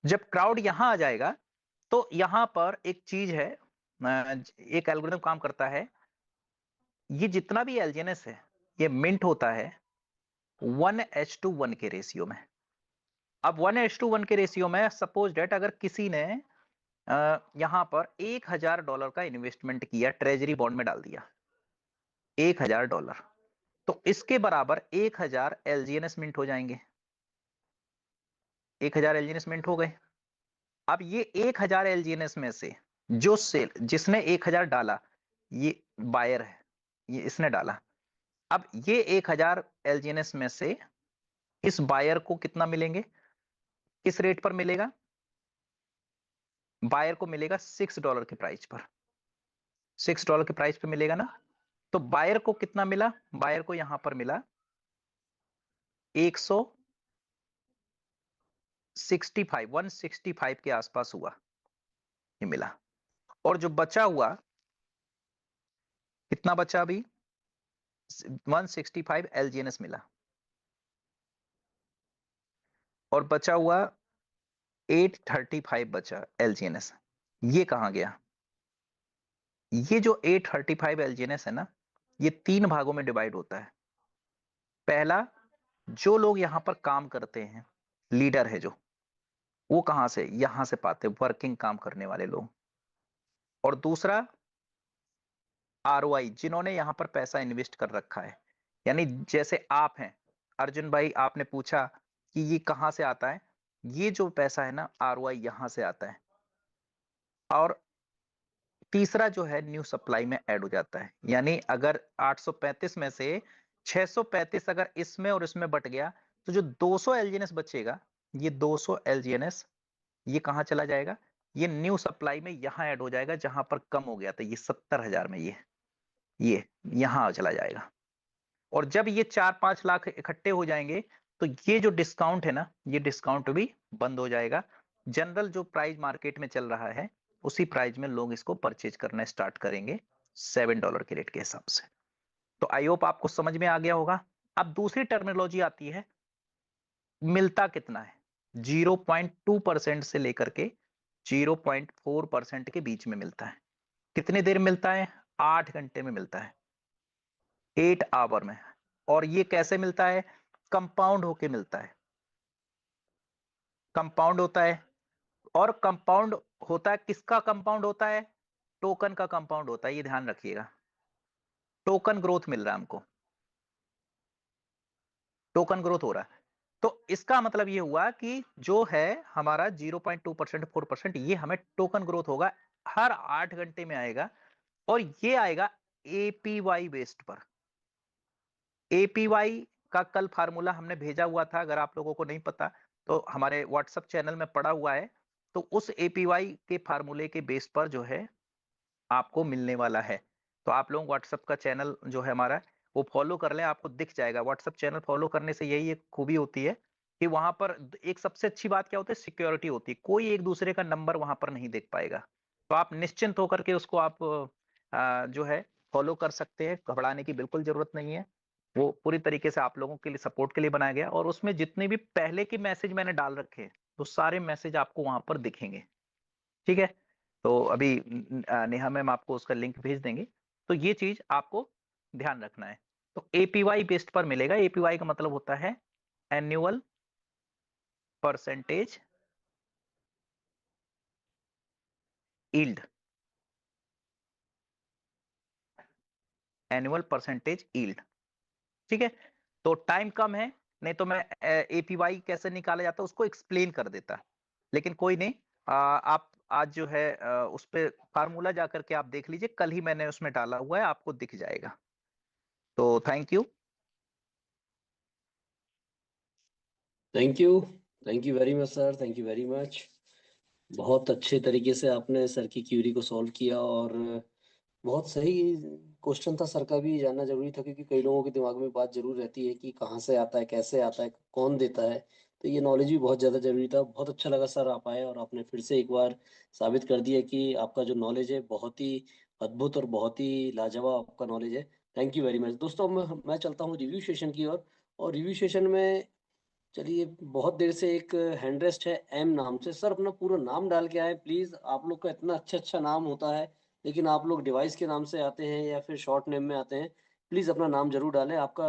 जब क्राउड यहां आ जाएगा, तो यहां पर एक चीज है, एक एल्गोरिथम काम करता है। ये जितना भी LGNS है, ये मिंट होता है 1:1 के रेशियो में। अब 1:1 के रेशियो में सपोज डेट अगर किसी ने यहां पर $1,000 का इन्वेस्टमेंट किया, ट्रेजरी बॉन्ड में डाल दिया $1,000, तो इसके बराबर 1,000 LGNS मिंट हो जाएंगे। 1,000 LGNS मिंट हो गए। अब ये 1,000 LGNS में से जो सेल जिसने 1,000 डाला, ये बायर है, ये इसने डाला। अब ये 1,000 LGNS में से इस बायर को कितना मिलेंगे? किस रेट पर मिलेगा? बायर को मिलेगा $6 के प्राइस पर, $6 के प्राइस पे मिलेगा ना। तो बायर को कितना मिला? बायर को यहां पर मिला 165 के आसपास हुआ, ये मिला। और जो बचा हुआ, कितना बचा अभी? 165 LGNS मिला, और बचा हुआ 835 बचा LGNS। ये कहां गया? ये जो 835 LGNS है ना, ये 3 भागों में डिवाइड होता है। पहला, जो लोग यहां पर काम करते हैं, लीडर है जो, वो कहां से? यहां से पाते, वर्किंग काम करने वाले लोग। और दूसरा ROI, जिन्होंने यहां पर पैसा इन्वेस्ट कर रखा है, यानी जैसे आप हैं अर्जुन भाई, आपने पूछा कि ये कहां से आता है, ये जो पैसा है ना ROI यहां से आता है। और तीसरा जो है न्यू सप्लाई में ऐड हो जाता है, यानी अगर 835 में से 635 अगर इसमें और इसमें बट गया, तो जो 200 LGNS बचेगा, ये 200 LGNS ये कहां चला जाएगा? ये न्यू सप्लाई में यहां ऐड हो जाएगा, जहां पर कम हो गया था, ये 70,000 में ये यहां चला जाएगा। और जब ये 4-5 लाख इकट्ठे हो जाएंगे, तो ये जो डिस्काउंट है ना, ये डिस्काउंट भी बंद हो जाएगा। जनरल जो प्राइस मार्केट में चल रहा है, उसी प्राइस में लोग इसको परचेज करना स्टार्ट करेंगे $7 के रेट के हिसाब से। तो आई होप आपको समझ में आ गया होगा। अब दूसरी टर्मिनोलॉजी आती है, मिलता कितना है? 0.2% से लेकर के 0.4% के बीच में मिलता है। कितनी देर मिलता है? 8 घंटे में मिलता है, 8 आवर में। और ये कैसे मिलता है? कंपाउंड होके मिलता है, कंपाउंड होता है। और कंपाउंड होता है, किसका कंपाउंड होता है? टोकन का कंपाउंड होता है, ये ध्यान रखिएगा। टोकन ग्रोथ मिल रहा है हमको, टोकन ग्रोथ हो रहा है। तो इसका मतलब ये हुआ कि जो है हमारा 0.2% 4%, ये हमें टोकन ग्रोथ होगा, हर 8 घंटे में आएगा। और ये आएगा APY बेस्ड पर। APY का कल फार्मूला हमने भेजा हुआ था, अगर आप लोगों को नहीं पता तो हमारे व्हाट्सएप चैनल में पड़ा हुआ है। तो उस एपीवाई के फार्मूले के बेस पर जो है आपको मिलने वाला है। तो आप लोग व्हाट्सएप का चैनल जो है हमारा वो फॉलो कर लें, आपको दिख जाएगा। व्हाट्सएप चैनल फॉलो करने से यही एक खूबी होती है कि वहां पर एक सबसे अच्छी बात क्या होती है, सिक्योरिटी होती है, कोई एक दूसरे का नंबर वहां पर नहीं देख पाएगा। तो आप निश्चिंत होकर के उसको आप जो है फॉलो कर सकते हैं, घबराने की बिल्कुल जरूरत नहीं है। वो पूरी तरीके से आप लोगों के लिए सपोर्ट के लिए बनाया गया, और उसमें जितने भी पहले के मैसेज मैंने डाल रखे हैं तो सारे मैसेज आपको वहां पर दिखेंगे। ठीक है, तो अभी नेहा मैम आपको उसका लिंक भेज देंगे। तो ये चीज आपको ध्यान रखना है। तो एपीवाई बेस्ड पर मिलेगा। एपीवाई का मतलब होता है annual percentage yield, annual percentage yield. ठीक है, तो टाइम कम है, नहीं तो मैं एपीवाई कैसे निकाला जाता है उसको एक्सप्लेन कर देता, लेकिन कोई नहीं। आप आज जो है उस पे फार्मूला जाकर के आप देख लीजिए, कल ही मैंने उसमें डाला हुआ है, आपको दिख जाएगा। तो thank you. Thank you very much sir, thank you very much. बहुत अच्छे तरीके से आपने सर की क्यूरी को सॉल्व किया, और बहुत सही क्वेश्चन था सर का भी, जानना जरूरी था, क्योंकि कई लोगों के दिमाग में बात जरूर रहती है कि कहाँ से आता है, कैसे आता है, कौन देता है। तो ये नॉलेज भी बहुत ज़्यादा जरूरी था। बहुत अच्छा लगा सर आप आए, और आपने फिर से एक बार साबित कर दिया कि आपका जो नॉलेज है बहुत ही अद्भुत और बहुत ही लाजवाब आपका नॉलेज है। थैंक यू वेरी मच दोस्तों। मैं चलता हूँ रिव्यू सेशन की ओर, और रिव्यू सेशन में चलिए, बहुत देर से एक हैंड रेस्ट है एम नाम से। सर अपना पूरा नाम डाल के आए प्लीज। आप लोग का इतना अच्छा अच्छा नाम होता है, लेकिन आप लोग डिवाइस के नाम से आते हैं या फिर शॉर्ट नेम में आते हैं। प्लीज अपना नाम जरूर डालें। आपका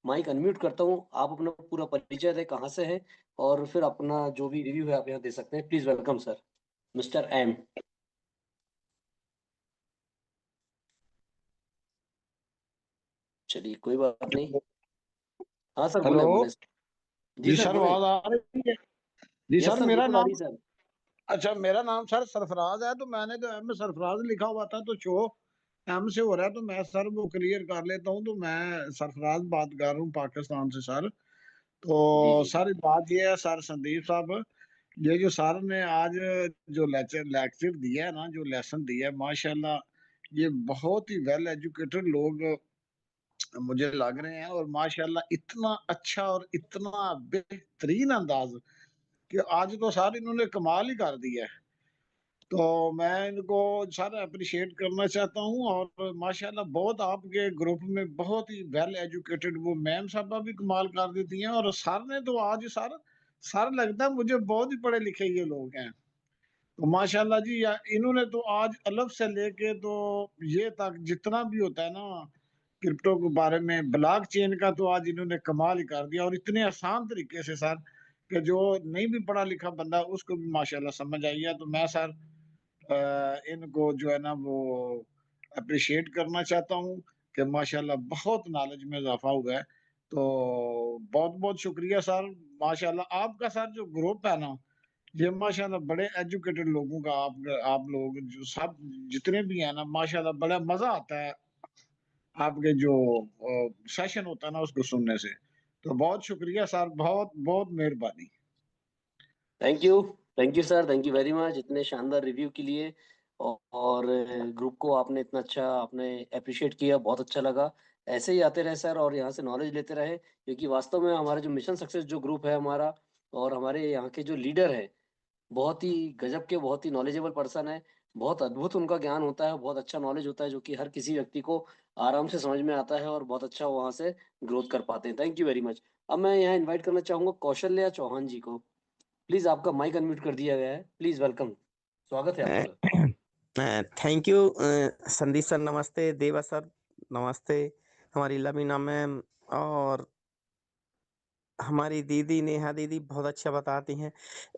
माइक अनम्यूट करता हूँ, आप अपना पूरा परिचय दें, कहाँ से है, और फिर अपना जो भी रिव्यू है आप यहाँ दे सकते हैं। Please welcome sir, mister M. चलिए कोई बात नहीं। हाँ सर, बोले हेलो बोले। जी जी सर सर, बोले। आवाज आ रही है? जी यस सर, सर, मेरा बिल्कुल आ रही नाम, सर। अच्छा मेरा नाम सर सरफराज है। तो मैंने तो एम सरफराज लिखा हुआ था, तो शो एम से हो रहा है, तो मैं सर वो क्लियर कर लेता हूँ। तो मैं सरफराज बात कर रहा हूँ पाकिस्तान से सर। तो जी जी जी। सर बात ये है सर संदीप साहब, ये जो सर ने आज जो लेक्चर लेक्चर दिया है ना, जो लेसन दिया है, माशाल्लाह ये बहुत ही वेल एजुकेटेड लोग मुझे लग रहे हैं। और माशाल्लाह इतना अच्छा और इतना बेहतरीन अंदाज कि आज तो सर इन्होंने कमाल ही कर दिया है। तो मैं इनको सर अप्रिशिएट करना चाहता हूँ। और माशाल्लाह बहुत आपके ग्रुप में बहुत ही वेल एजुकेटेड वो मैम साहबा भी कमाल कर देती हैं। और सर ने तो आज सर सर लगता है मुझे बहुत ही पढ़े लिखे ये लोग हैं। तो माशाल्लाह जी, इन्होंने तो आज अलग से लेके तो ये तक जितना भी होता है ना क्रिप्टो के बारे में, ब्लॉक चेन का, तो आज इन्होंने कमाल ही कर दिया। और इतने आसान तरीके से सर कि जो नहीं भी पढ़ा लिखा बंदा उसको भी माशाल्लाह समझ आई है। तो मैं सर इनको जो है ना वो अप्रिशिएट करना चाहता हूँ कि माशाल्लाह बहुत नॉलेज में इजाफा हुआ है। तो बहुत बहुत शुक्रिया सर। माशाल्लाह आपका सर जो ग्रुप है ना, ये माशाल्लाह बड़े एजुकेटेड लोगों का, आप लोग जो सब जितने भी हैं ना, माशाल्लाह बड़ा मजा आता है आपके जो सेशन होता है ना उसको सुनने से। तो बहुत शुक्रिया सर, बहुत बहुत मेहरबानी। Thank you. Thank you sir, thank you very much इतने शानदार रिव्यू के लिए। और ग्रुप को आपने इतना अच्छा आपने अप्रिशिएट किया, बहुत अच्छा लगा। ऐसे ही आते रहे सर, और यहाँ से नॉलेज लेते रहे, क्योंकि वास्तव में हमारा जो मिशन सक्सेस जो ग्रुप है हमारा, और हमारे यहाँ के जो लीडर है, बहुत ही गजब के, बहुत ही नॉलेजेबल पर्सन है। बहुत अद्भुत उनका ज्ञान होता है, बहुत अच्छा नॉलेज होता है, जो कि हर किसी व्यक्ति को आराम से समझ में आता है, और बहुत अच्छा वहाँ से ग्रोथ कर पाते हैं। Thank you very much. अब मैं यहाँ इनवाइट करना चाहूँगा कौशल्या चौहान जी को। प्लीज आपका माइक अनम्यूट कर दिया गया है, प्लीज वेलकम, स्वागत है आपका। थैंक यू संदीप सर, नमस्ते। देवा सर नमस्ते। हमारी लमीना मैम और हमारी दीदी नेहा दीदी बहुत अच्छा बताती हैं।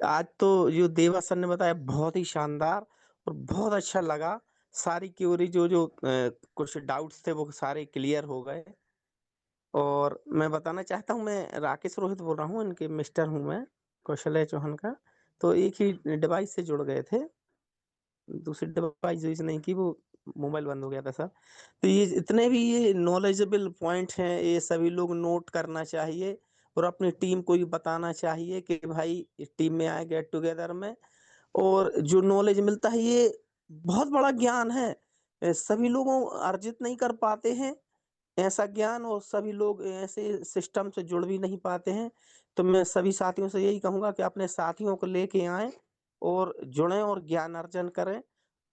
आज तो जो देवा सर ने बताया बहुत ही शानदार और बहुत अच्छा लगा। सारी क्यूरी जो जो कुछ डाउट्स थे वो सारे क्लियर हो गए। और मैं बताना चाहता हूँ, मैं राकेश रोहित बोल रहा हूँ, इनके मिस्टर हूँ मैं, कौशल्या चौहान का। तो एक ही डिवाइस से जुड़ गए थे, दूसरी डिवाइस यूज नहीं की, वो मोबाइल बंद हो गया था सर। तो ये इतने भी ये नॉलेजेबल पॉइंट हैं, ये सभी लोग नोट करना चाहिए और अपनी टीम को भी बताना चाहिए कि भाई टीम में आए गेट टुगेदर में, और जो नॉलेज मिलता है ये बहुत बड़ा ज्ञान है। सभी लोगों अर्जित नहीं कर पाते हैं ऐसा ज्ञान, और सभी लोग ऐसे सिस्टम से जुड़ भी नहीं पाते हैं। तो मैं सभी साथियों से यही कहूंगा कि अपने साथियों को लेके आएं और जुड़ें और ज्ञान अर्जन करें।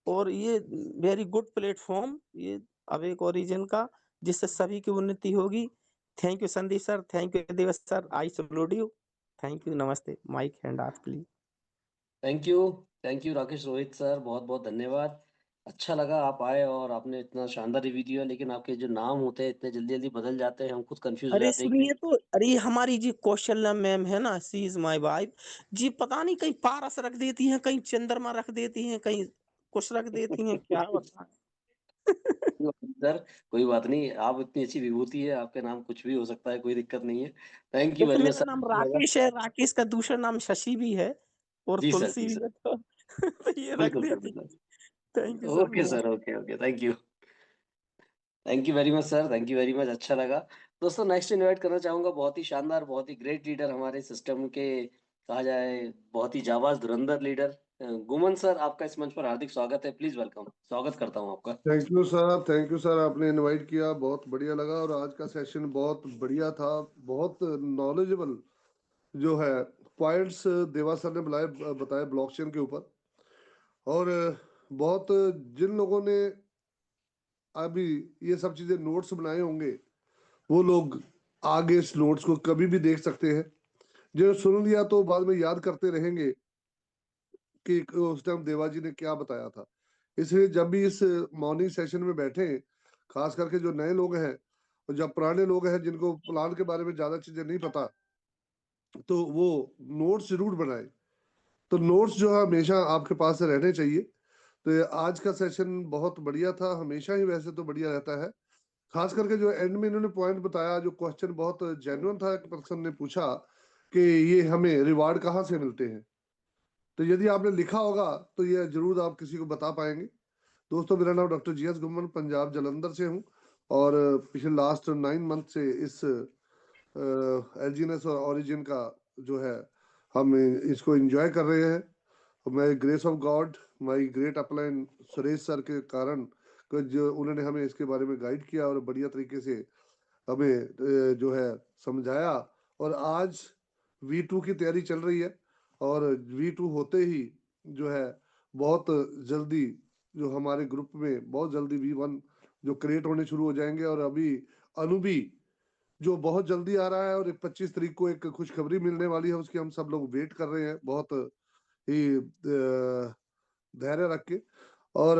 और ये वेरी गुड प्लेटफॉर्म ये अवेक ओरिजिन का, जिससे सभी की उन्नति होगी। Thank you Sandeep sir, thank you Devas sir, I salute you. Thank you, नमस्ते। Mic hand off please. Thank you Rakesh Rohit sir, बहुत बहुत धन्यवाद। अच्छा लगा आप आए और आपने इतना शानदार रिव्यू दिया, लेकिन आपके जो नाम होते हैं इतने जल्दी जल्दी बदल जाते हैं, हम खुद कंफ्यूज हो अरे जाते हैं कि सुनिए तो, अरे हमारी जी कौशल्या मैम है ना, सी इज माई वाइफ जी, पता नहीं कहीं पारस रख देती हैं, कहीं चंद्रमा रख देती हैं, कहीं कुछ रख देती हैं, क्या बताएं। सर कोई बात नहीं, आप इतनी अच्छी विभूति है, आपके नाम कुछ भी हो सकता है, कोई दिक्कत नहीं है। थैंक यू वैसे वेरी मच मेरा सर, नाम अच्छा लगा। राकेश है, राकेश का दूसरा नाम शशि भी है और जी सर, तुलसी जी भी सर, है, तो ये रख बिल्कुल सर, देती। बिल्कुल। Thank you sir, okay sir, नमस्ते। Okay okay, thank you very much sir, thank you very much, अच्छा लगा। दोस्तों नेक्स्ट इनवाइट करना चाहूंगा, बहुत ही शानदार, बहुत ही ग्रेट लीडर हमारे सिस्टम के, कहा जाए बहुत ही जाबाज धुरंधर लीडर गुमन सर, आपका इस मंच पर हार्दिक स्वागत है, प्लीज वेलकम, स्वागत करता हूं आपका। थैंक यू सर, आपने इनवाइट किया, बहुत बढ़िया लगा। और आज का सेशन बहुत बढ़िया था, बहुत नॉलेजेबल जो है पॉइंट्स देवा सर ने बताए ब्लॉकचेन के ऊपर। और बहुत जिन लोगों ने अभी ये सब चीजें नोट्स बनाए होंगे वो लोग आगे इस नोट्स को कभी भी देख सकते हैं। जो सुन लिया तो बाद में याद करते रहेंगे कि उस टाइम देवा जी ने क्या बताया था। इसलिए जब भी इस मॉर्निंग सेशन में बैठे, खास करके जो नए लोग हैं और जब पुराने लोग हैं जिनको प्लान के बारे में ज्यादा चीजें नहीं पता, तो वो नोट्स जरूर बनाए। तो नोट्स जो है हमेशा आपके पास रहने चाहिए। तो ये आज का सेशन बहुत बढ़िया था, हमेशा ही वैसे तो बढ़िया रहता है। खास करके जो एंड में इन्होंने पॉइंट बताया, जो क्वेश्चन बहुत जेन्युइन था, एक पर्सन ने पूछा कि ये हमें रिवार्ड कहाँ से मिलते हैं। तो यदि आपने लिखा होगा तो ये जरूर आप किसी को बता पाएंगे। दोस्तों मेरा नाम डॉक्टर जीएस गुम्मन, पंजाब जलंधर से हूँ और पिछले लास्ट 9 मंथ से इस एलजीएनएस और ओरिजिन का जो है हम इसको एंजॉय कर रहे हैं। मैं grace of God, my great upline Suresh sir के कारण, जो उन्होंने हमें इसके बारे में गाइड किया और बढ़िया तरीके से हमें जो है समझाया। और आज V2 की तैयारी चल रही है और V2 होते ही जो है बहुत जल्दी जो हमारे ग्रुप में बहुत जल्दी V1 जो क्रिएट होने शुरू हो जाएंगे। और अभी अनुबी जो बहुत जल्दी आ रहा है और 25 तारीख को एक खुशखबरी मिलने वाली है, उसकी हम सब लोग वेट कर रहे हैं बहुत ही धैर्य रख के। और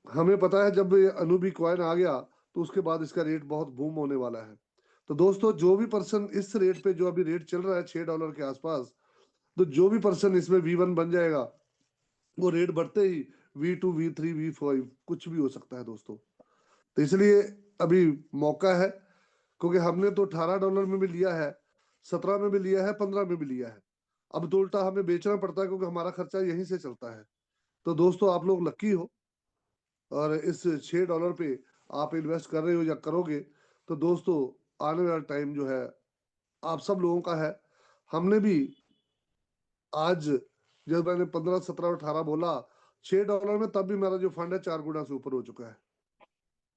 हमें पता है जब ये अनुबी कॉइन आ गया तो उसके बाद इसका रेट बहुत बूम होने वाला है। तो दोस्तों जो भी पर्सन इस रेट पे, जो अभी रेट चल रहा है $6 के आसपास, तो जो भी पर्सन इसमें V1 बन जाएगा वो रेट बढ़ते ही V2 V3 V5 कुछ भी हो सकता है दोस्तों। तो इसलिए अभी मौका है, क्योंकि हमने तो $18 में भी लिया है, 17 में भी लिया है, 15 में भी लिया है। अब तो उल्टा हमें बेचना पड़ता है क्योंकि हमारा खर्चा यहीं से चलता है। तो दोस्तों आप लोग लकी हो और इस $6 पे आप इन्वेस्ट कर रहे हो या करोगे, तो दोस्तों आने वाला टाइम जो है आप सब लोगों का है। हमने भी आज जब मैंने 15 17 और 18 बोला $6 में, तब भी मेरा जो फंड है 4 गुना से ऊपर हो चुका है।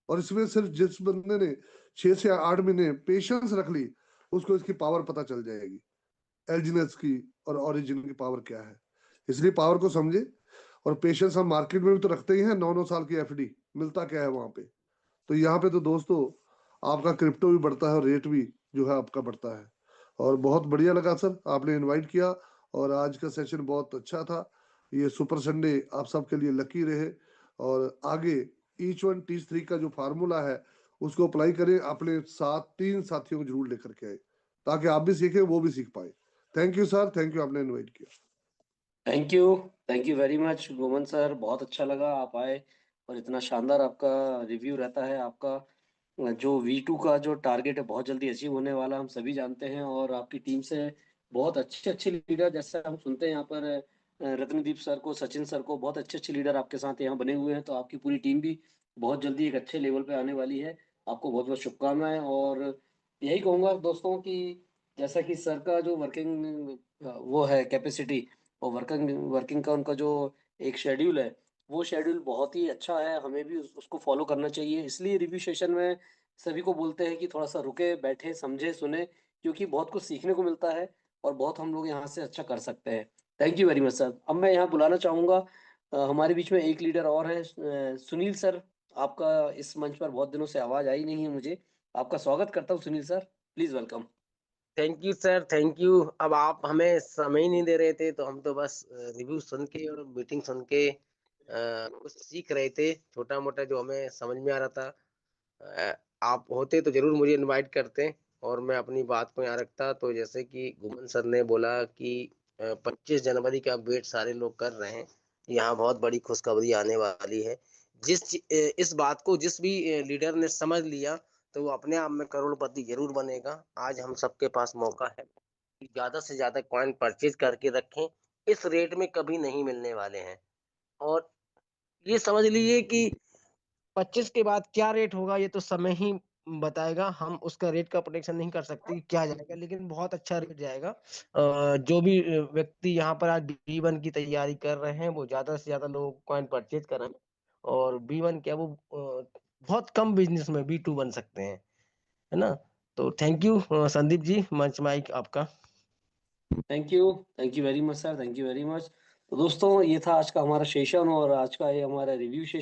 और इसमें सिर्फ जिस बंदे ने 6 से 8 महीने पेशेंस रख ली उसको इसकी पावर पता चल जाएगी, एलजीनेस की और ओरिजिन की पावर क्या है। इसलिए पावर को समझे। और पेशेंस हम मार्केट में भी तो रखते ही हैं, 9 साल की एफडी मिलता क्या है वहां पे। तो यहाँ पे तो दोस्तों आपका क्रिप्टो भी बढ़ता है और रेट भी जो है आपका बढ़ता है। और बहुत बढ़िया लगा सर, आपने इनवाइट किया और आज का सेशन बहुत अच्छा था। ये सुपर संडे आप सबके लिए लकी रहे और आगे ईच वन टीच 3 का जो फार्मूला है उसको अप्लाई करें, अपने साथ 3 साथियों को जरूर लेकर के आए ताकि आप भी सीखें वो भी सीख पाए। Thank you sir, thank you, आपने इनवाइट किया। Thank you very much गुमन sir, बहुत अच्छा लगा आप आए और इतना शानदार आपका रिव्यू रहता है। आपका जो V2 का जो टारगेट है बहुत जल्दी अचीव होने वाला, हम सभी जानते हैं। और आपकी टीम से बहुत अच्छे अच्छे लीडर, जैसे हम सुनते हैं यहाँ पर रत्नदीप सर को, सचिन सर को, बहुत अच्छे अच्छे लीडर आपके साथ यहाँ बने हुए हैं। तो आपकी पूरी टीम भी बहुत जल्दी एक अच्छे लेवल पे आने वाली है। आपको बहुत बहुत शुभकामनाएं। और यही कहूँगा दोस्तों कि जैसा कि सर का जो वर्किंग वो है कैपेसिटी, और वर्किंग का उनका जो एक शेड्यूल है वो शेड्यूल बहुत ही अच्छा है, हमें भी उसको फॉलो करना चाहिए। इसलिए रिव्यू सेशन में सभी को बोलते हैं कि थोड़ा सा रुके बैठे समझे सुने, क्योंकि बहुत कुछ सीखने को मिलता है और बहुत हम लोग यहाँ से अच्छा कर सकते हैं। Thank you very much sir. अब मैं यहाँ बुलाना चाहूँगा हमारे बीच में एक लीडर और है, सुनील सर। आपका इस मंच पर बहुत दिनों से आवाज़ आई नहीं है मुझे, आपका स्वागत करता हूँ Sunil sir, please welcome. Thank you sir, thank you. अब आप हमें समय ही नहीं दे रहे थे, तो हम तो बस रिव्यू सुन के और मीटिंग सुन के कुछ सीख रहे थे छोटा मोटा जो हमें समझ में आ रहा था। आप होते तो जरूर मुझे इनवाइट करते और मैं अपनी बात को यहाँ रखता। तो जैसे कि गुमन सर ने बोला कि 25 जनवरी का वेट सारे लोग कर रहे हैं, यहाँ बहुत बड़ी खुशखबरी आने वाली है। इस बात को जिस भी लीडर ने समझ लिया तो वो अपने आप में करोड़पति जरूर बनेगा। आज हम सबके पास मौका है कि ज्यादा से ज्यादा कॉइन परचेज करके रखें, इस रेट में कभी नहीं मिलने वाले हैं। और ये समझ लीजिए कि 25 के बाद क्या रेट होगा ये तो समय ही बताएगा। हम उसका रेट का प्रोडिक्शन नहीं कर सकते कि क्या जाएगा, लेकिन बहुत अच्छा रेट जाएगा। जो भी व्यक्ति यहाँ पर आज B1 की तैयारी कर रहे हैं वो ज्यादा से ज्यादा लोग कॉइन परचेज करें। और B1 क्या वो बहुत कम बिजनेस में B2 बन सकते हैं, है ना। तो थैंक यू संदीप जी, मंच माइक आपका। Thank you very much sir, thank you very much. तो दोस्तों ये था आज का हमारा सेशन और आज का ये हमारा रिव्यू सेशन।